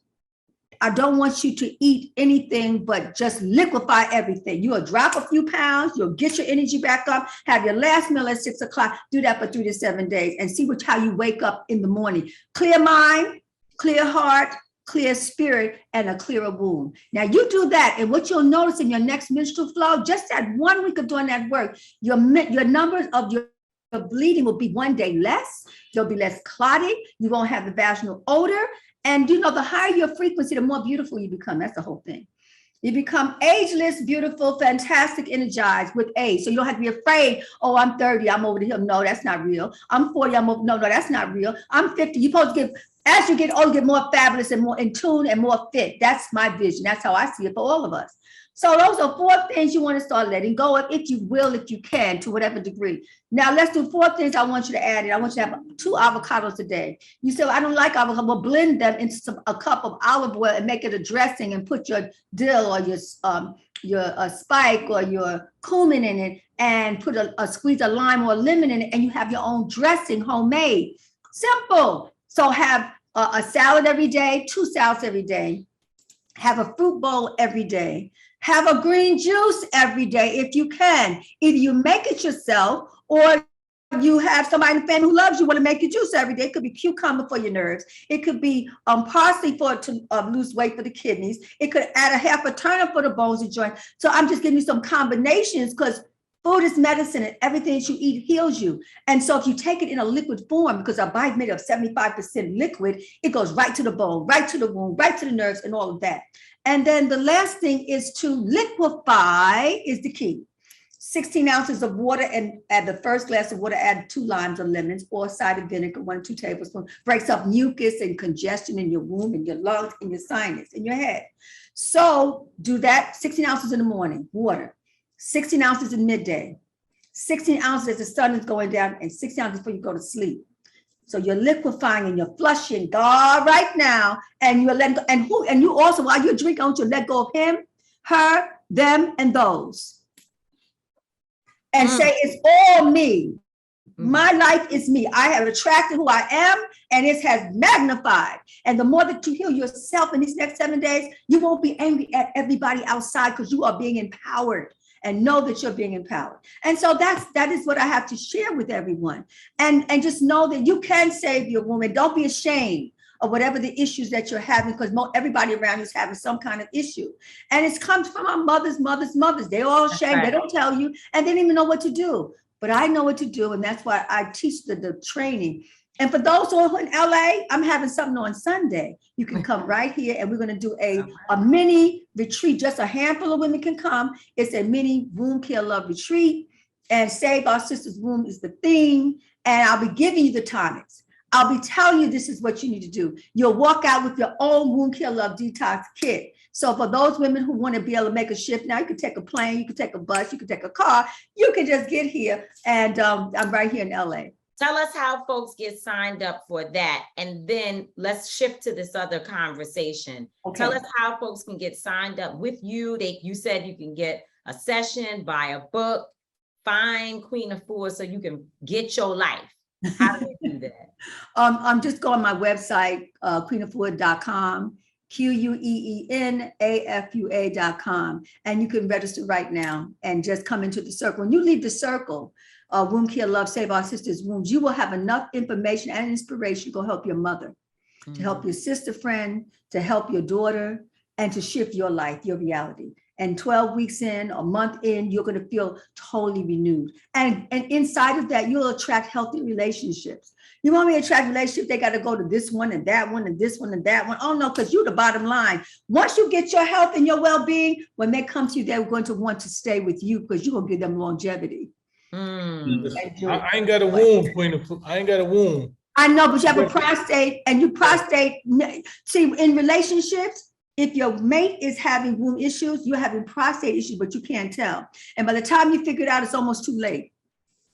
I don't want you to eat anything but just liquefy everything. You'll drop a few pounds, you'll get your energy back up, have your last meal at 6 o'clock, do that for 3 to 7 days and see how you wake up in the morning. Clear mind, clear heart, clear spirit, and a clearer womb. Now you do that, and what you'll notice in your next menstrual flow, just that 1 week of doing that work, your numbers of your bleeding will be 1 day less. There'll be less clotting. You won't have the vaginal odor. And the higher your frequency, the more beautiful you become. That's the whole thing. You become ageless, beautiful, fantastic, energized with age. So you don't have to be afraid, oh, I'm 30, I'm over here. No, that's not real. I'm 40, I'm over. No, that's not real. I'm 50. You're supposed to as you get older, you get more fabulous and more in tune and more fit. That's my vision. That's how I see it for all of us. So those are 4 things you want to start letting go of, if you will, if you can, to whatever degree. Now let's do 4 things I want you to add in. I want you to have 2 avocados a day. You say, well, I don't like avocado. Well, blend them into a cup of olive oil and make it a dressing and put your dill or your spike or your cumin in it and put a squeeze of lime or lemon in it, and you have your own dressing, homemade. Simple. So have a salad every day, 2 salads every day. Have a fruit bowl every day. Have a green juice every day if you can. Either you make it yourself or you have somebody in the family who loves you, want to make your juice every day. It could be cucumber for your nerves. It could be parsley to lose weight for the kidneys. It could add a half a turnip for the bones and joints. So I'm just giving you some combinations because food is medicine and everything that you eat heals you. And so if you take it in a liquid form, because our body's made of 75% liquid, it goes right to the bone, right to the wound, right to the nerves and all of that. And then the last thing is to liquefy is the key. 16 ounces of water, and add the first glass of water, add 2 limes or lemons or cider vinegar, 1 or 2 tablespoons, breaks up mucus and congestion in your womb and your lungs and your sinus and your head. So do that 16 ounces in the morning, water, 16 ounces in midday, 16 ounces as the sun is going down, and 16 ounces before you go to sleep. So you're liquefying and you're flushing God right now, and you're letting go. And you also, while you're drinking, I want you to let go of him, her, them, and those. And say, it's all me. My life is me. I have attracted who I am, and it has magnified. And the more that you heal yourself in these next 7 days, you won't be angry at everybody outside because you are being empowered. And know that you're being empowered. And so that is what I have to share with everyone. And just know that you can save your woman. Don't be ashamed of whatever the issues that you're having, because everybody around you is having some kind of issue. And it comes from our mothers. They're all ashamed. Right. They don't tell you, and they don't even know what to do. But I know what to do, and that's why I teach the training. And for those who are in LA, I'm having something on Sunday. You can come right here, and we're going to do a mini retreat. Just a handful of women can come. It's a mini womb care love retreat, and Save Our Sisters' Womb is the theme. And I'll be giving you the tonics. I'll be telling you this is what you need to do. You'll walk out with your own womb care love detox kit. So for those women who want to be able to make a shift, now you can take a plane, you can take a bus, you can take a car. You can just get here, and I'm right here in LA. Tell us how folks get signed up for that. And then let's shift to this other conversation. Okay. Tell us how folks can get signed up with you. You said you can get a session, buy a book, find Queen Afua so you can get your life. How do they do that? I'm just go on my website, queenafua.com, QUEENAFUA.com. And you can register right now and just come into the circle. When you leave the circle, Womb Care Love, Save Our Sisters' Wombs, you will have enough information and inspiration to go help your mother, to help your sister friend, to help your daughter, and to shift your life, your reality. and 12 weeks in, a month in, you're going to feel totally renewed. And inside of that, you'll attract healthy relationships. You want me to attract relationships, they got to go to this one and that one and this one and that one. Oh no, because you're the bottom line. Once you get your health and your well-being, when they come to you, they're going to want to stay with you because you're going to give them longevity. I ain't got a womb, Queen Afua. I ain't got a womb. I know, but you have a prostate, and see, in relationships, if your mate is having womb issues, you're having prostate issues, but you can't tell. And by the time you figure it out, it's almost too late.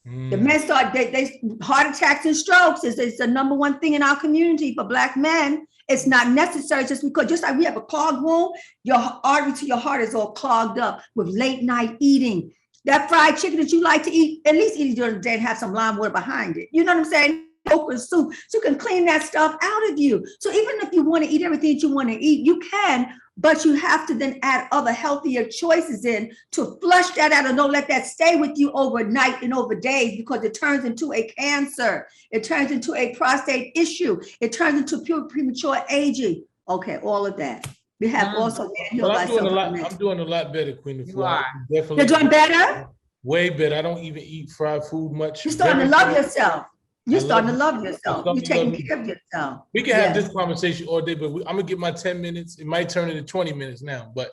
The men start, they heart attacks and strokes is the number one thing in our community for Black men. It's not necessary just like we have a clogged womb, your artery to your heart is all clogged up with late night eating. That fried chicken that you like to eat, at least eat it during the day and have some lime water behind it. You know what I'm saying? Okra soup, so you can clean that stuff out of you. So even if you want to eat everything that you want to eat, you can, but you have to then add other healthier choices in to flush that out and don't let that stay with you overnight and over days, because it turns into a cancer. It turns into a prostate issue. It turns into premature aging. Okay, all of that. We have also. But I'm doing a lot better, Queen Afua. You are. Definitely. You're doing better? Way better. I don't even eat fried food much. You're starting to love yourself. You're starting to love yourself. You're taking care of yourself. We can have this conversation all day, but I'm gonna get my 10 minutes. It might turn into 20 minutes now, but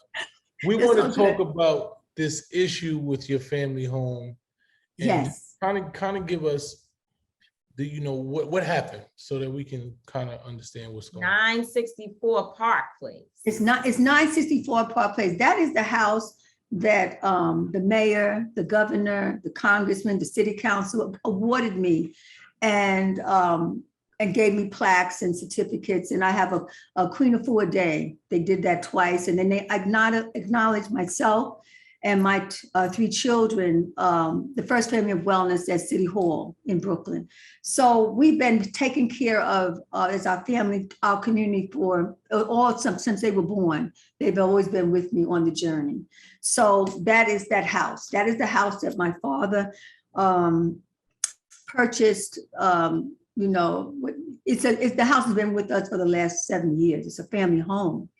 we want to talk about this issue with your family home. And yes. Kind of give us the, what happened so that we can kind of understand what's going on. 964 Park Place. It's 964 Park Place. That is the house that the mayor, the governor, the congressman, the city council awarded me, and gave me plaques and certificates. And I have a Queen Afua Day. They did that twice. And then they acknowledged myself and my 3 children, the first family of wellness at City Hall in Brooklyn. So we've been taken care of as our family, our community since they were born. They've always been with me on the journey. So that is that house. That is the house that my father purchased. The house has been with us for the last 7 years. It's a family home.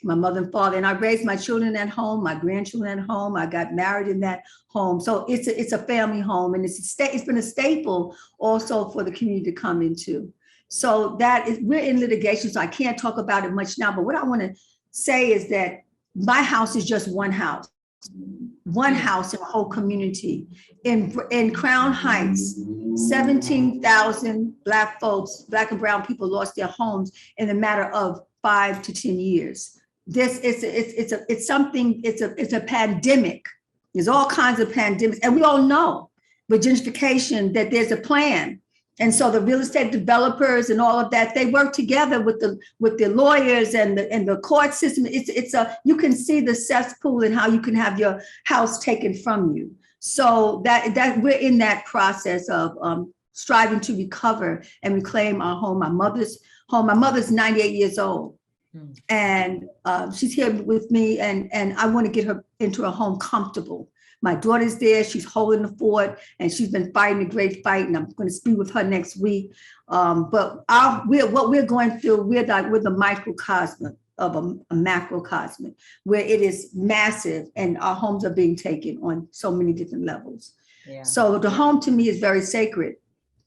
My mother and father, and I raised my children at home, my grandchildren at home. I got married in that home. So it's a family home, and it's been a staple also for the community to come into. So we're in litigation, so I can't talk about it much now, but what I want to say is that my house is just one house in a whole community. In Crown Heights, 17,000 Black folks, Black and brown people lost their homes in a matter of 5 to 10 years. It's a pandemic. There's all kinds of pandemics, and we all know with gentrification that there's a plan. And so the real estate developers and all of that, they work together with the lawyers and the court system. You can see the cesspool and how you can have your house taken from you. So that we're in that process of striving to recover and reclaim our home. My mother's home. My mother's 98 years old, and she's here with me, and I want to get her into a home comfortable. My daughter's there, she's holding the fort, and she's been fighting a great fight, and I'm going to speak with her next week. But what we're going through, we're the microcosm of a macrocosm, where it is massive, and our homes are being taken on so many different levels. Yeah. So the home to me is very sacred.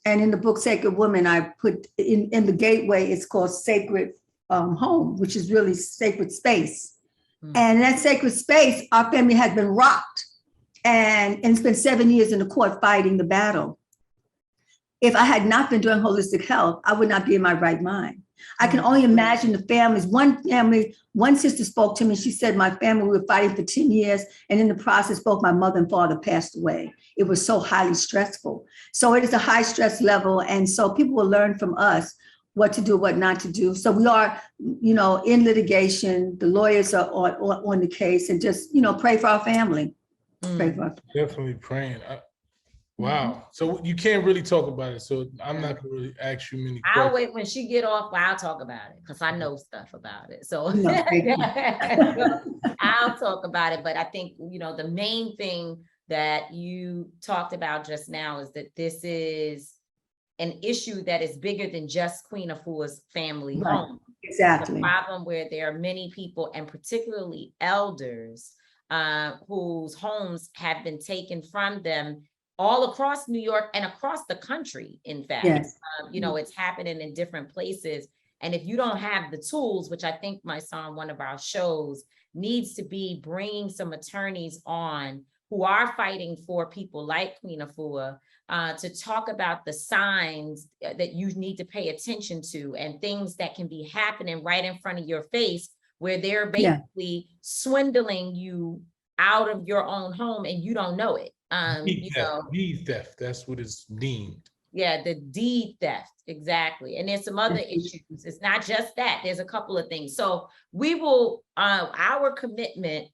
And in the book Sacred Woman, I put in the gateway, it's called Sacred Home, which is really sacred space. And in that sacred space, our family has been rocked. And it's been 7 years in the court fighting the battle. If I had not been doing holistic health, I would not be in my right mind. I can only imagine the families. One sister spoke to me. She said, my family, we were fighting for 10 years. And in the process, both my mother and father passed away. It was so highly stressful. So it is a high stress level. And so people will learn from us what to do, what not to do. So we are, in litigation. The lawyers are on the case, and just, pray for our family. Definitely praying. Wow. So you can't really talk about it. So I'm not gonna really ask you many questions. I'll wait when she get off. I'll talk about it because I know stuff about it. So I'll talk about it. But I think, the main thing that you talked about just now is that this is an issue that is bigger than just Queen Afua's family home. Exactly. The problem where there are many people, and particularly elders, whose homes have been taken from them all across New York and across the country, in fact. Yes. It's happening in different places. And if you don't have the tools, which I think Mysonne, one of our shows, needs to be bringing some attorneys on who are fighting for people like Queen Afua, to talk about the signs that you need to pay attention to and things that can be happening right in front of your face, where they're basically swindling you out of your own home and you don't know it. Deed theft, that's what it's deemed. Yeah, the deed theft, exactly. And there's some other issues. It's not just that, there's a couple of things. So we will, our commitment,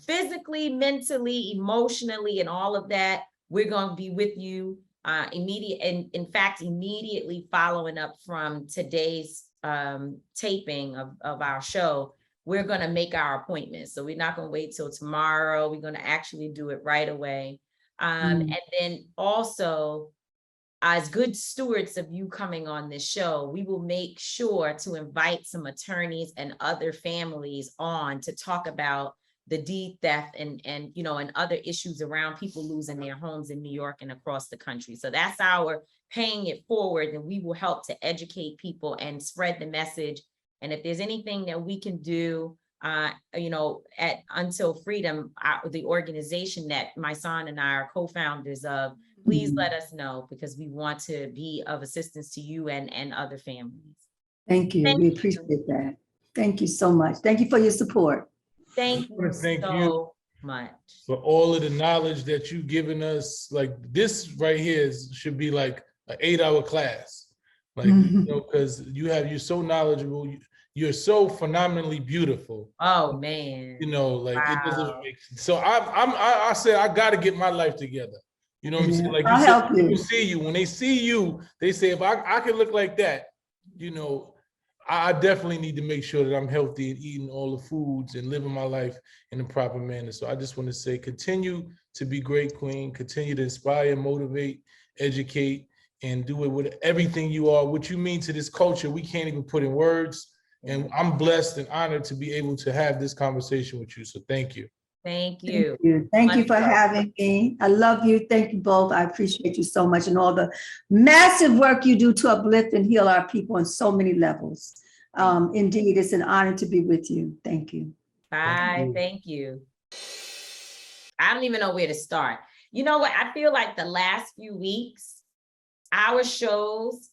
physically, mentally, emotionally, and all of that, we're going to be with you immediately following up from today's taping of our show. We're going to make our appointments. So we're not going to wait till tomorrow. We're going to actually do it right away. And then also, as good stewards of you coming on this show, we will make sure to invite some attorneys and other families on to talk about the deed theft and other issues around people losing their homes in New York and across the country. So that's our paying it forward, and we will help to educate people and spread the message. And if there's anything that we can do, at Until Freedom, the organization that Mysonne and I are co-founders of, please let us know, because we want to be of assistance to you and other families. Thank you. We appreciate that. Thank you so much. Thank you for your support. Thank you so much for all of the knowledge that you've given us. Like this right here should be like an 8-hour class, like because you're so knowledgeable. You're so phenomenally beautiful. Oh man. Like it doesn't make sense. So I said I got to get my life together. You know what I'm saying? Like I'll help you. People see you. When they see you, they say, if I can look like that, I definitely need to make sure that I'm healthy and eating all the foods and living my life in a proper manner. So I just want to say, continue to be great, Queen. Continue to inspire, motivate, educate, and do it with everything you are. What you mean to this culture, we can't even put in words. And I'm blessed and honored to be able to have this conversation with you. So thank you. Thank you. Thank you for having me. I love you. Thank you both. I appreciate you so much, and all the massive work you do to uplift and heal our people on so many levels. Indeed, it's an honor to be with you. Thank you. Bye. Thank you. I don't even know where to start. You know what? I feel like the last few weeks, our shows,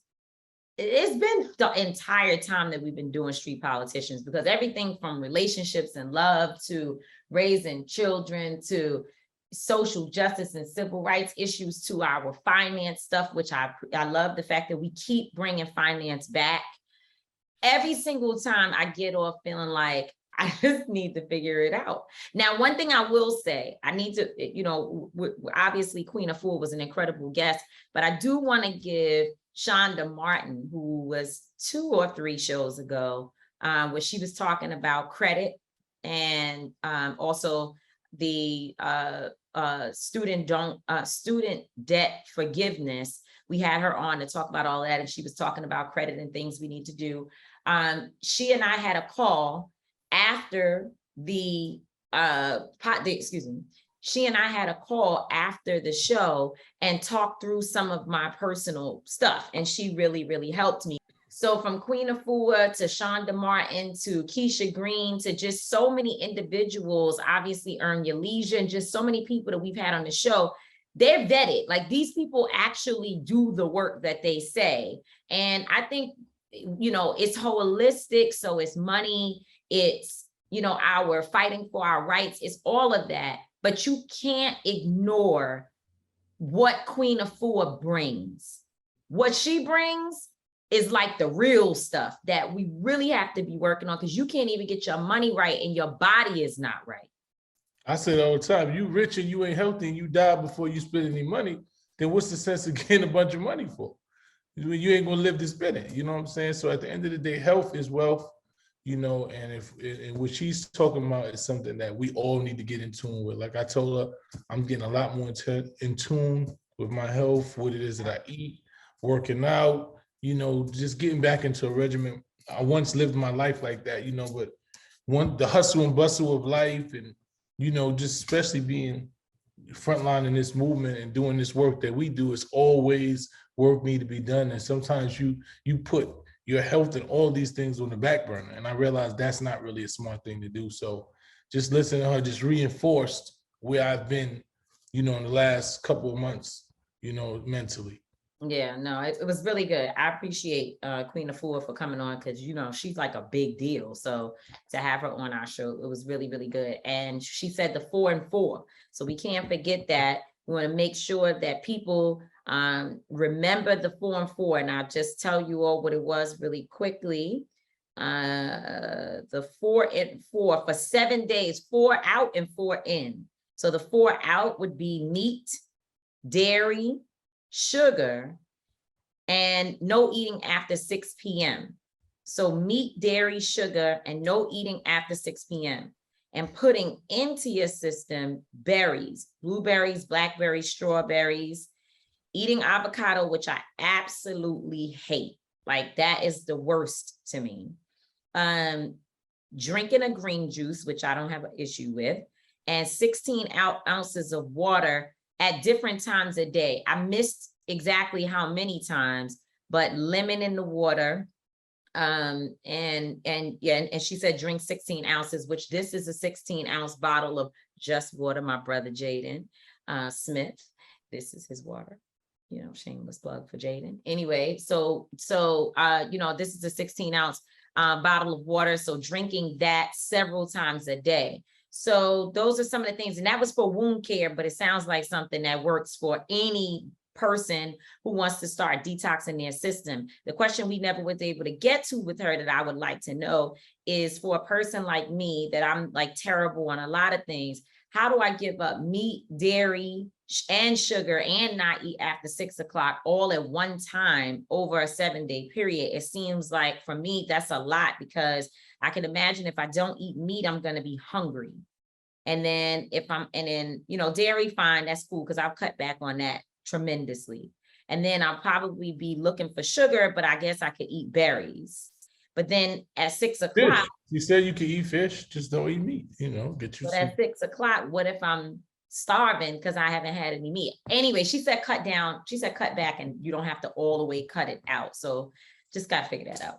it's been the entire time that we've been doing Street Politicians, because everything from relationships and love to raising children to social justice and civil rights issues to our finance stuff, which I love the fact that we keep bringing finance back. Every single time I get off feeling like I just need to figure it out. Now, one thing I will say, I need to, obviously Queen Afua was an incredible guest, but I do want to give Shonda Martin, who was 2 or 3 shows ago, where she was talking about credit and also the student debt forgiveness. We had her on to talk about all that, and she was talking about credit and things we need to do. She and I had a call after she and I had a call after the show and talked through some of my personal stuff, and she really, really helped me. So from Queen Afua to Shonda Martin to Keisha Green to just so many individuals, obviously Earn Your Leisure, and just so many people that we've had on the show, they're vetted. Like, these people actually do the work that they say. And I think, it's holistic. So it's money, it's, our fighting for our rights, it's all of that. But you can't ignore what Queen Afua brings. What she brings is like the real stuff that we really have to be working on, because you can't even get your money right and your body is not right. I say it all the time, you rich and you ain't healthy and you die before you spend any money, then what's the sense of getting a bunch of money for? You ain't gonna live to spend it, you know what I'm saying? So at the end of the day, health is wealth, and what she's talking about is something that we all need to get in tune with. Like I told her, I'm getting a lot more in tune with my health, what it is that I eat, working out, just getting back into a regimen. I once lived my life like that, but the hustle and bustle of life and, just especially being frontline in this movement and doing this work that we do, is always work need to be done. And sometimes you put your health and all these things on the back burner. And I realized that's not really a smart thing to do. So just listening to her just reinforced where I've been, in the last couple of months, mentally. Yeah, no, it was really good. I appreciate Queen Afua for coming on, because she's like a big deal. So to have her on our show, it was really, really good. And she said the 4 and 4. So we can't forget that. We want to make sure that people remember the 4 and 4. And I'll just tell you all what it was really quickly. The 4 and 4 for 7 days, 4 out and 4 in. So the 4 out would be meat, dairy, sugar, and no eating after 6 p.m. So meat, dairy, sugar, and no eating after 6 p.m. And putting into your system berries, blueberries, blackberries, strawberries, eating avocado, which I absolutely hate. Like, that is the worst to me. Drinking a green juice, which I don't have an issue with, and 16 ounces of water at different times a day. I missed exactly how many times, but lemon in the water. And she said drink 16 ounces, which this is a 16-ounce bottle of just water. My brother Jaden Smith, this is his water. Shameless plug for Jaden. Anyway, so this is a 16-ounce bottle of water. So drinking that several times a day. So those are some of the things, and that was for wound care, but it sounds like something that works for any person who wants to start detoxing their system. The question we never was able to get to with her that I would like to know is, for a person like me, that I'm like terrible on a lot of things, how do I give up meat, dairy, and sugar and not eat after 6 o'clock all at one time over a 7-day period? It seems like for me, that's a lot, because I can imagine if I don't eat meat, I'm going to be hungry. And then dairy, fine, that's cool, because I'll cut back on that tremendously. And then I'll probably be looking for sugar, but I guess I could eat berries. But then at 6 o'clock, fish. You said you could eat fish, just don't eat meat, get you but some. at 6 o'clock, what if I'm starving because I haven't had any meat? Anyway, she said cut down, she said cut back, and you don't have to all the way cut it out. So just got to figure that out.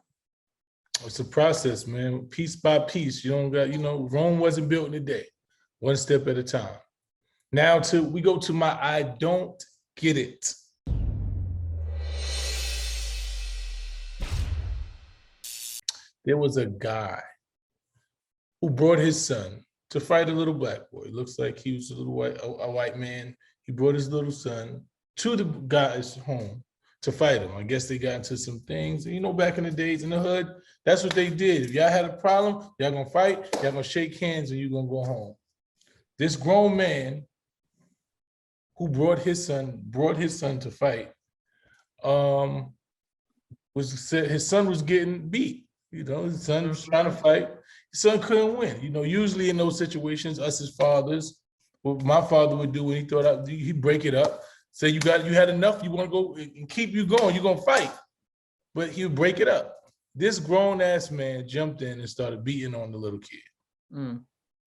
It's a process, man. Piece by piece. You don't got, Rome wasn't built in a day. One step at a time. Now we go to my I don't get it. There was a guy who brought his son to fight a little black boy. It looks like he was a white man. He brought his little son to the guy's home to fight him. I guess they got into some things. Back in the days in the hood, that's what they did. If y'all had a problem, y'all gonna fight, y'all gonna shake hands, and you're gonna go home. This grown man who brought his son to fight, his son was getting beat. His son was trying to fight. His son couldn't win. Usually in those situations, us as fathers, what my father would do when he thought he'd break it up, say you had enough, you want to go and keep you going, you're gonna fight. But he would break it up. This grown ass man jumped in and started beating on the little kid.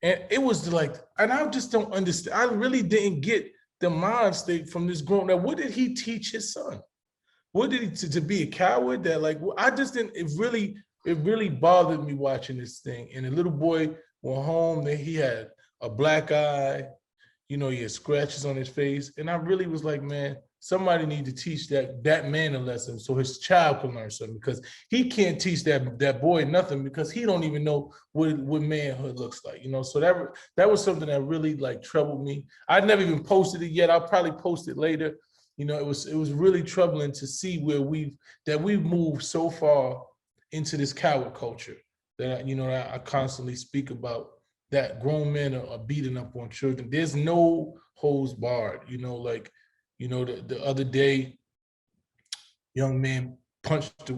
And it was like, and I just don't understand. I really didn't get the mind state from this grown. Now, what did he teach his son? What did he to be a coward? That I just didn't. It really bothered me watching this thing. And the little boy went home. Then he had a black eye. He had scratches on his face. And I really was like, man, somebody need to teach that man a lesson so his child can learn something, because he can't teach that boy nothing, because he don't even know what manhood looks like. So that was something that really troubled me. I never even posted it yet. I'll probably post it later. It was really troubling to see where we've moved so far into this coward culture that I constantly speak about, that grown men are beating up on children. There's no holds barred. The other day, young man punched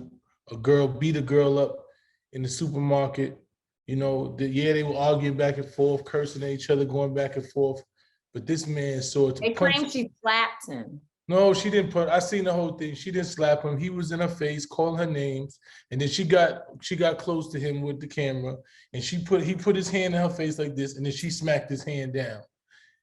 a girl, beat a girl up in the supermarket. They were arguing back and forth, cursing at each other, going back and forth. But this man saw it. They claim she slapped him. No, she didn't put. I seen the whole thing. She didn't slap him. He was in her face, calling her names, and then she got close to him with the camera, and he put his hand in her face like this, and then she smacked his hand down,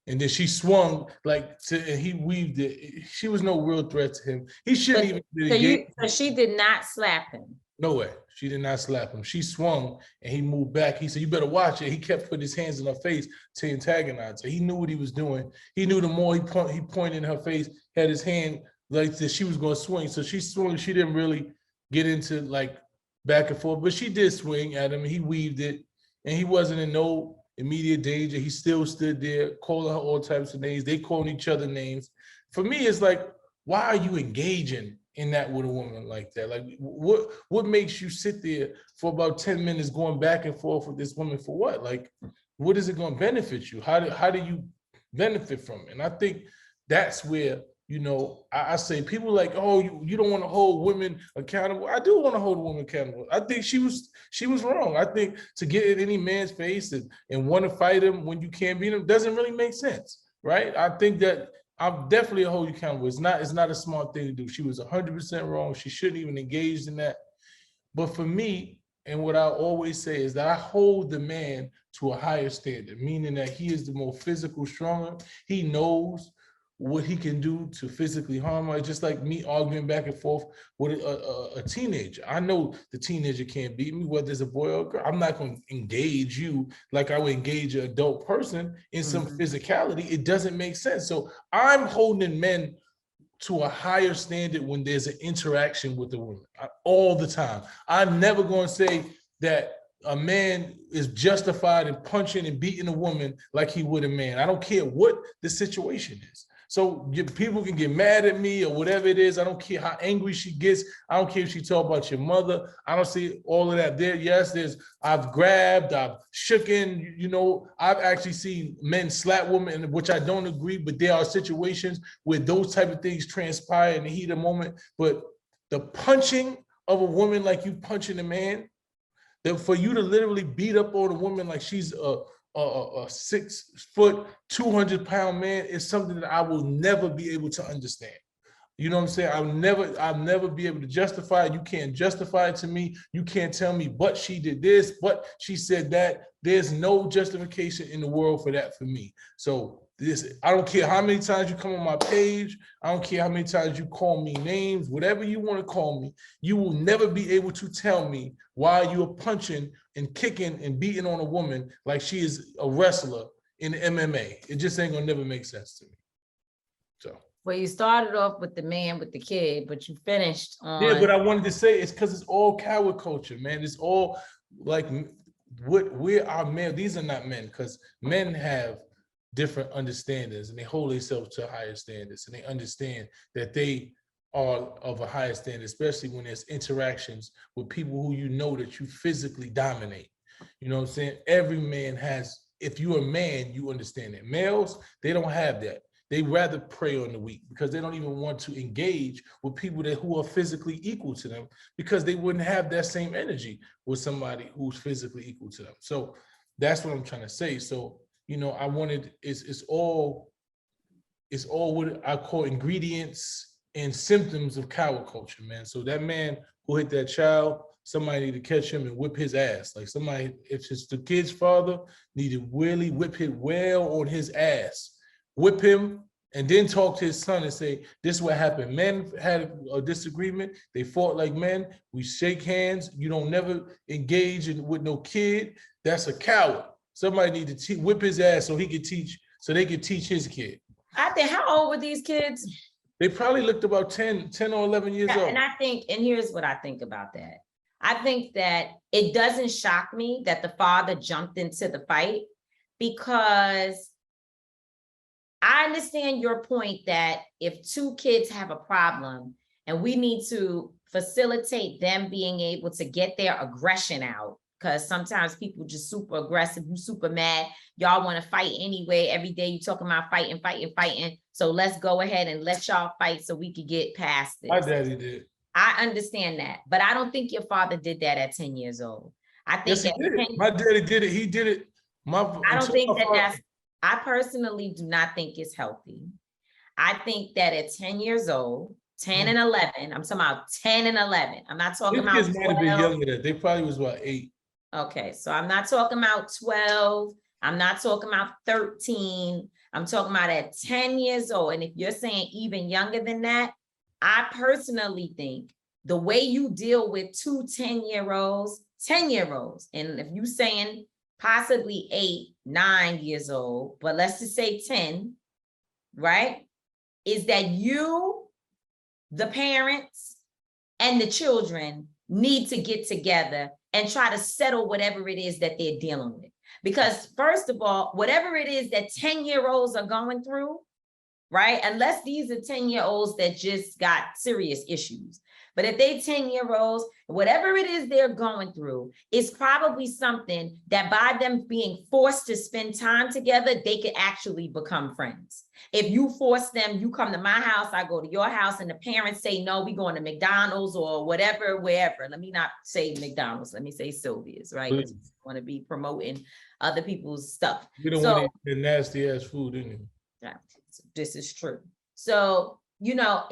and then she swung and he weaved it. She was no real threat to him. He shouldn't even be So she did not slap him. No way. She did not slap him. She swung and he moved back. He said, "You better watch it." He kept putting his hands in her face to antagonize her. He knew what he was doing. He knew the more he pointed in her face, had his hand like this, she was going to swing. So she swung. She didn't really get into like back and forth, but she did swing at him. He weaved it, and he wasn't in no immediate danger. He still stood there, calling her all types of names. They calling each other names. For me, it's like, why are you engaging in that with a woman like that? Like, what makes you sit there for about 10 minutes going back and forth with this woman for what? Like, what is it going to benefit you? How do you benefit from it? And I think that's where, you know, I say people like, oh, you don't want to hold women accountable. I do want to hold a woman accountable. I think she was wrong. I think to get in any man's face and want to fight him when you can't beat him doesn't really make sense, right? I think that I'm definitely hold you accountable. It's not a smart thing to do. She was 100% wrong. She shouldn't even engage in that. But for me, and what I always say is that I hold the man to a higher standard, meaning that he is the more physical, stronger. He knows what he can do to physically harm her. Just like me arguing back and forth with a teenager. I know the teenager can't beat me, whether it's a boy or a girl. I'm not going to engage you like I would engage an adult person in some physicality. It doesn't make sense. So I'm holding men to a higher standard when there's an interaction with the woman all the time. I'm never going to say that a man is justified in punching and beating a woman like he would a man. I don't care what the situation is. So people can get mad at me or whatever it is. I don't care how angry she gets. I don't care if she talk about your mother. I don't see all of that there. Yes, I've grabbed, I've shooken, you know, I've actually seen men slap women, which I don't agree, but there are situations where those type of things transpire in the heat of the moment. But the punching of a woman like you punching a man, that for you to literally beat up on a woman like she's a 6 foot, 200-pound man is something that I will never be able to understand. You know what I'm saying? I'll never be able to justify it. You can't justify it to me. You can't tell me, but she did this, but she said that. There's no justification in the world for that for me. So I don't care how many times you come on my page. I don't care how many times you call me names, whatever you want to call me. You will never be able to tell me why you're punching and kicking and beating on a woman like she is a wrestler in MMA. It just ain't gonna never make sense to me. So. Well, you started off with the man with the kid, but you finished on. Yeah, but I wanted to say it's because it's all coward culture, man. It's all like we are men. These are not men, because men have different understandings and they hold themselves to higher standards, and they understand that they are of a higher standard, especially when there's interactions with people who you know that you physically dominate. You know what I'm saying? Every man has, if you're a man, you understand that. Males, they don't have that. They rather prey on the weak because they don't even want to engage with people who are physically equal to them, because they wouldn't have that same energy with somebody who's physically equal to them. So that's what I'm trying to say. So, you know, it's all what I call ingredients and symptoms of coward culture, man. So that man who hit that child, somebody need to catch him and whip his ass. Like somebody, if it's the kid's father, need to really whip him well on his ass. Whip him and then talk to his son and say, this is what happened. Men had a disagreement. They fought like men. We shake hands. You don't never engage with no kid. That's a coward. Somebody need to whip his ass so they could teach his kid. I think, how old were these kids? They probably looked about 10 or 11 years old. And here's what I think about that. I think that it doesn't shock me that the father jumped into the fight, because I understand your point that if two kids have a problem and we need to facilitate them being able to get their aggression out, because sometimes people just super aggressive, you super mad, y'all want to fight anyway. Every day you talking about fighting. So let's go ahead and let y'all fight so we could get past this. My daddy did. I understand that, but I don't think your father did that at 10 years old. I think yes, he did. My daddy did it. He did it. I don't think that's, I personally do not think it's healthy. I think that at 10 years old, 10 and 11, I'm talking about 10 and 11. I'm not talking These about kids might have been 12. younger than that. They probably was about 8. Okay, so I'm not talking about 12. I'm not talking about 13. I'm talking about at 10 years old. And if you're saying even younger than that, I personally think the way you deal with 2 10-year-olds, and if you're saying possibly 8, 9 years old, but let's just say 10, right? Is that you, the parents, and the children need to get together and try to settle whatever it is that they're dealing with. Because first of all, whatever it is that 10-year-olds are going through, right? Unless these are 10-year-olds that just got serious issues. But if they 10-year-olds, whatever it is they're going through is probably something that by them being forced to spend time together, they could actually become friends. If you force them, you come to my house, I go to your house, and the parents say, no, we going to McDonald's or whatever, wherever. Let me not say McDonald's, let me say Sylvia's, right? Because we want to be promoting other people's stuff. You don't want to eat the nasty ass food, didn't you? Yeah, this is true. So, you know,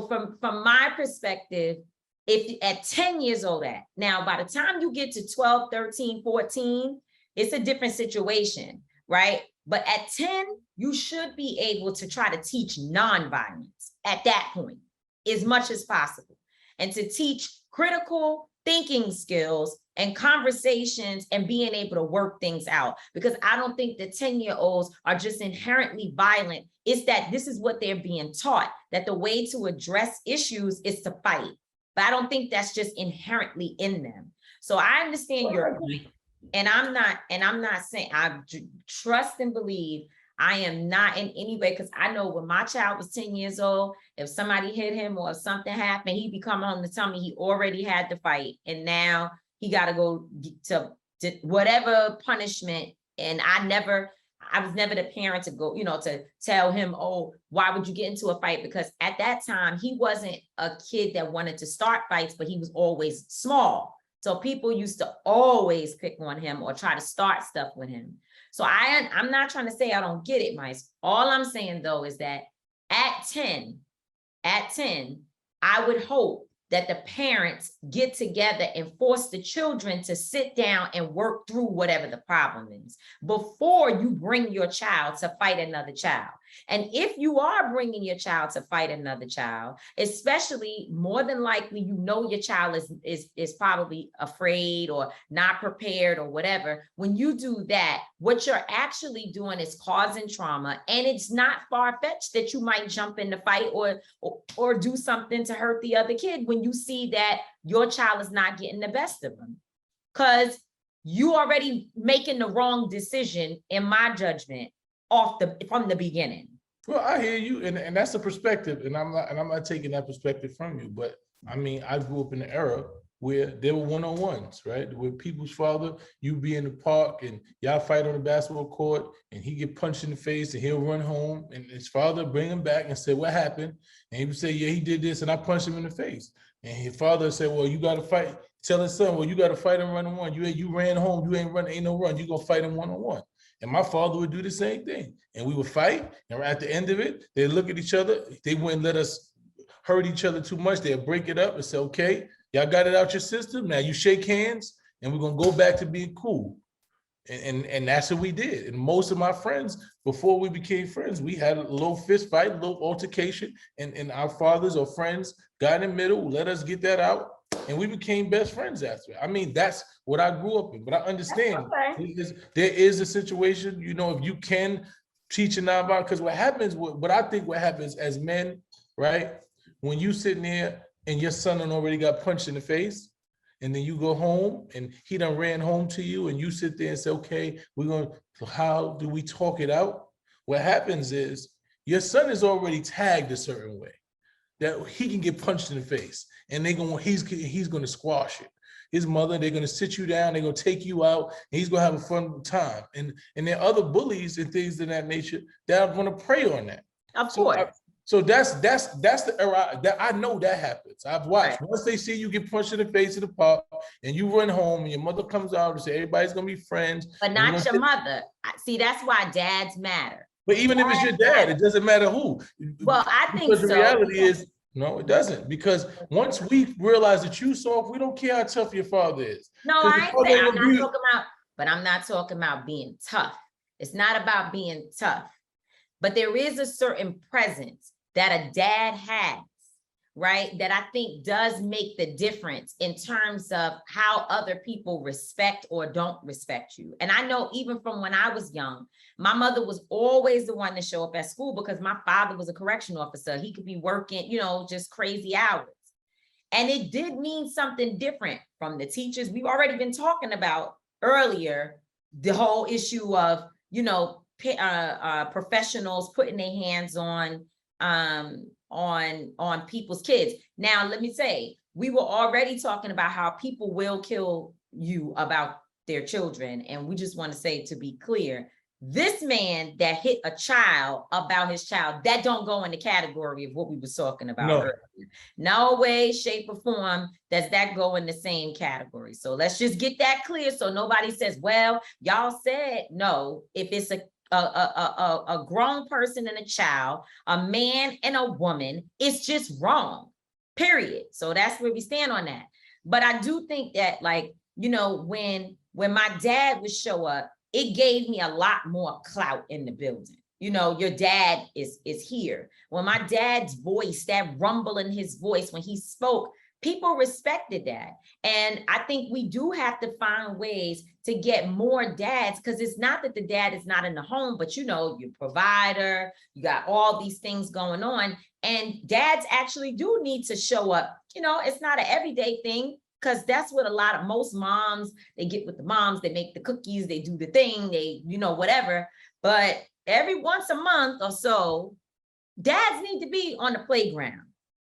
from my perspective, if at 10 years old now, by the time you get to 12, 13, 14, it's a different situation, right? But at 10, you should be able to try to teach nonviolence at that point as much as possible, and to teach critical thinking skills and conversations and being able to work things out. Because I don't think the 10-year-olds are just inherently violent. It's that this is what they're being taught, that the way to address issues is to fight. But I don't think that's just inherently in them. So I understand your point. And I'm not saying, I trust and believe I am not in any way, because I know when my child was 10 years old, if somebody hit him or if something happened, he'd be coming home to tell me he already had to fight. And now he got to go to whatever punishment. And I was never the parent to go, to tell him, oh, why would you get into a fight? Because at that time, he wasn't a kid that wanted to start fights, but he was always small. So people used to always pick on him or try to start stuff with him. So I'm not trying to say I don't get it, Mice. All I'm saying, though, is that at 10, I would hope that the parents get together and force the children to sit down and work through whatever the problem is before you bring your child to fight another child. And if you are bringing your child to fight another child, especially more than likely, your child is probably afraid or not prepared or whatever. When you do that, what you're actually doing is causing trauma. And it's not far-fetched that you might jump in the fight or do something to hurt the other kid when you see that your child is not getting the best of them. Because you already making the wrong decision, in my judgment, from the beginning. Well, I hear you, and that's a perspective, and I'm not taking that perspective from you. But I mean, I grew up in an era where there were one-on-ones, right? Where people's father, you be in the park and y'all fight on the basketball court, and he get punched in the face, and he'll run home, and his father bring him back and say, "What happened?" And he would say, "Yeah, he did this, and I punched him in the face." And his father said, "Well, you got to fight." Tell his son, "Well, you got to fight him one-on-one. You ran home. You ain't run. Ain't no run. You gonna fight him one-on-one." And my father would do the same thing. And we would fight. And at the end of it, they'd look at each other. They wouldn't let us hurt each other too much. They'd break it up and say, "Okay, y'all got it out your system. Now you shake hands and we're going to go back to being cool." And that's what we did. And most of my friends, before we became friends, we had a little fist fight, a little altercation. And our fathers or friends got in the middle, let us get that out. And we became best friends after it. I mean, that's what I grew up in. But I understand there is a situation, if you can teach a nonviolent, because what happens as men, right? When you sitting there and your son already got punched in the face, and then you go home and he done ran home to you, and you sit there and say, "Okay, how do we talk it out?" What happens is your son is already tagged a certain way that he can get punched in the face, and he's gonna squash it. His mother, they're gonna sit you down, they're gonna take you out, and he's gonna have a fun time. And there are other bullies and things of that nature that are gonna prey on that. Of course. So that's the era that I know that happens. I've watched. Right. Once they see you get punched in the face in the park and you run home and your mother comes out and say everybody's gonna be friends. But not your mother. See, that's why dads matter. But even if it's your dad, it doesn't matter who. Well, I think because the so. reality is, no, it doesn't. Because once we realize that you soft, we don't care how tough your father is. No, 'Cause I your ain't father saying, ain't I'm gonna not be- talking about, but I'm not talking about being tough. It's not about being tough. But there is a certain presence that a dad has, right? That I think does make the difference in terms of how other people respect or don't respect you. And I know even from when I was young, my mother was always the one to show up at school because my father was a correction officer. He could be working, just crazy hours. And it did mean something different from the teachers. We've already been talking about earlier, the whole issue of, professionals putting their hands on people's kids. Now, let me say, we were already talking about how people will kill you about their children. And we just want to say, to be clear, this man that hit a child about his child, that don't go in the category of what we were talking about earlier. No way, shape, or form does that go in the same category. So let's just get that clear so nobody says, well, y'all said no. If it's a grown person and a child, a man and a woman, it's just wrong, period. So that's where we stand on that. But I do think that, when my dad would show up, it gave me a lot more clout in the building. Your dad is here. When my dad's voice, that rumble in his voice when he spoke, people respected that. And I think we do have to find ways to get more dads, because it's not that the dad is not in the home, but your provider, you got all these things going on. And dads actually do need to show up. It's not an everyday thing, because that's what most moms, they get with the moms, they make the cookies, they do the thing, they, whatever. But every once a month or so, dads need to be on the playground.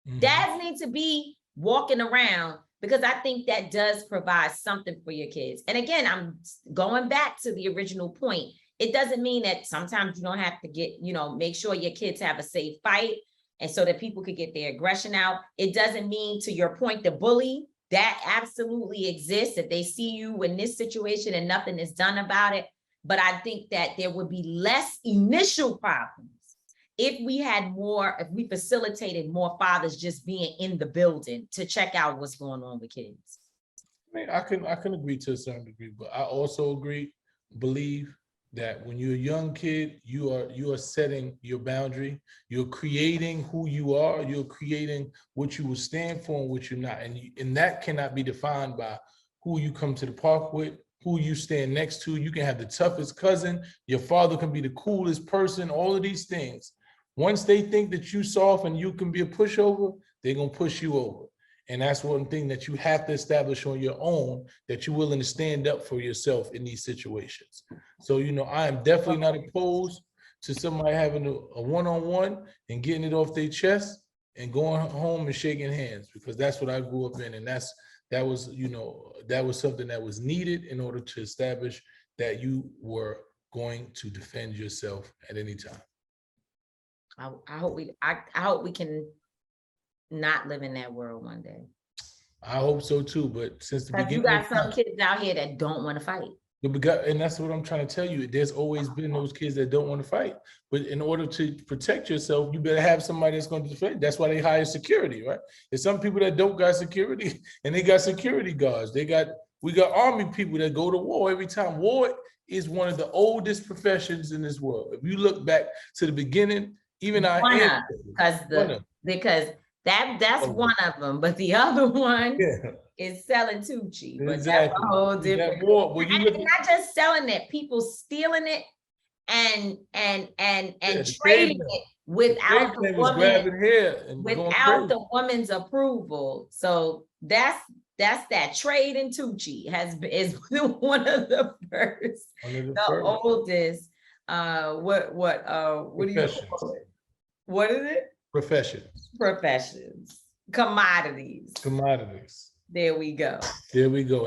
Mm-hmm. Dads need to be walking around, because I think that does provide something for your kids. And again, I'm going back to the original point. It doesn't mean that sometimes you don't have to make sure your kids have a safe fight, and so that people could get their aggression out. It doesn't mean, to your point, the bully, that absolutely exists, if they see you in this situation and nothing is done about it. But I think that there would be less initial problems if we facilitated more fathers just being in the building to check out what's going on with kids. I mean, I can agree to a certain degree, but I also believe that when you're a young kid, you are setting your boundary. You're creating who you are. You're creating what you will stand for and what you're not. And that cannot be defined by who you come to the park with, who you stand next to. You can have the toughest cousin. Your father can be the coolest person, all of these things. Once they think that you soft and you can be a pushover, they're going to push you over. And that's one thing that you have to establish on your own, that you're willing to stand up for yourself in these situations. So, I am definitely not opposed to somebody having a one-on-one and getting it off their chest and going home and shaking hands, because that's what I grew up in. And that was something that was needed in order to establish that you were going to defend yourself at any time. I hope we can not live in that world one day. I hope so too, but since the beginning, you got some kids out here that don't want to fight. And that's what I'm trying to tell you. There's always been those kids that don't want to fight. But in order to protect yourself, you better have somebody that's going to defend. That's why they hire security, right? There's some people that don't got security, and they got security guards. We got army people that go to war every time. War is one of the oldest professions in this world. If you look back to the beginning, even because that's one of them, but the other one is selling Tucci. But that's a whole different. And not just selling it, people stealing it and trading it without the woman's approval. So that's that trade in Tucci is one of the first, oldest. What do you call it? What is it? Professions. Commodities. There we go.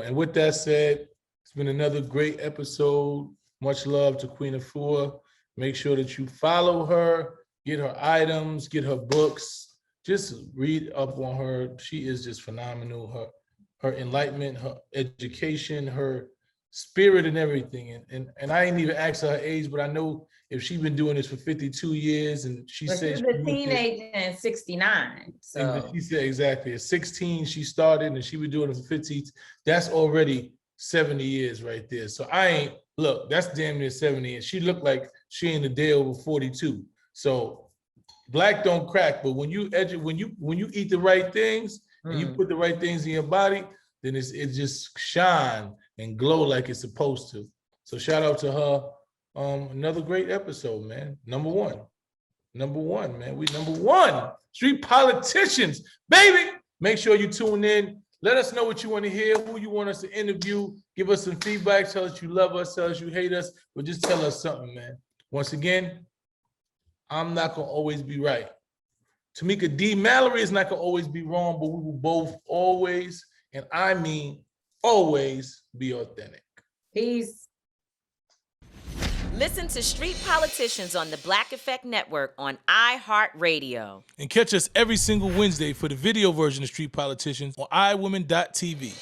And with that said, it's been another great episode. Much love to Queen Afua. Make sure that you follow her, get her items, get her books. Just read up on her. She is just phenomenal. Her enlightenment, her education, her spirit and everything. And I ain't even asked her age, but I know if she's been doing this for 52 years and she But said she was a teenager in 69. So she said exactly at 16 she started and she been doing it for 15. That's already 70 years right there. So I ain't look, that's damn near 70. And she looked like she ain't a day over 42. So black don't crack, but when you eat the right things and you put the right things in your body, then it just shine and glow like it's supposed to. So shout out to her. Another great episode, man. Number one, man. We number one. Street politicians, baby. Make sure you tune in. Let us know what you want to hear, who you want us to interview. Give us some feedback. Tell us you love us. Tell us you hate us. But just tell us something, man. Once again, I'm not going to always be right. Tamika D, Mallory is not going to always be wrong, but we will both always, and I mean always, be authentic. peace. Listen to Street Politicians on the Black Effect Network on iHeartRadio. And catch us every single Wednesday for the video version of Street Politicians on iWomen.tv.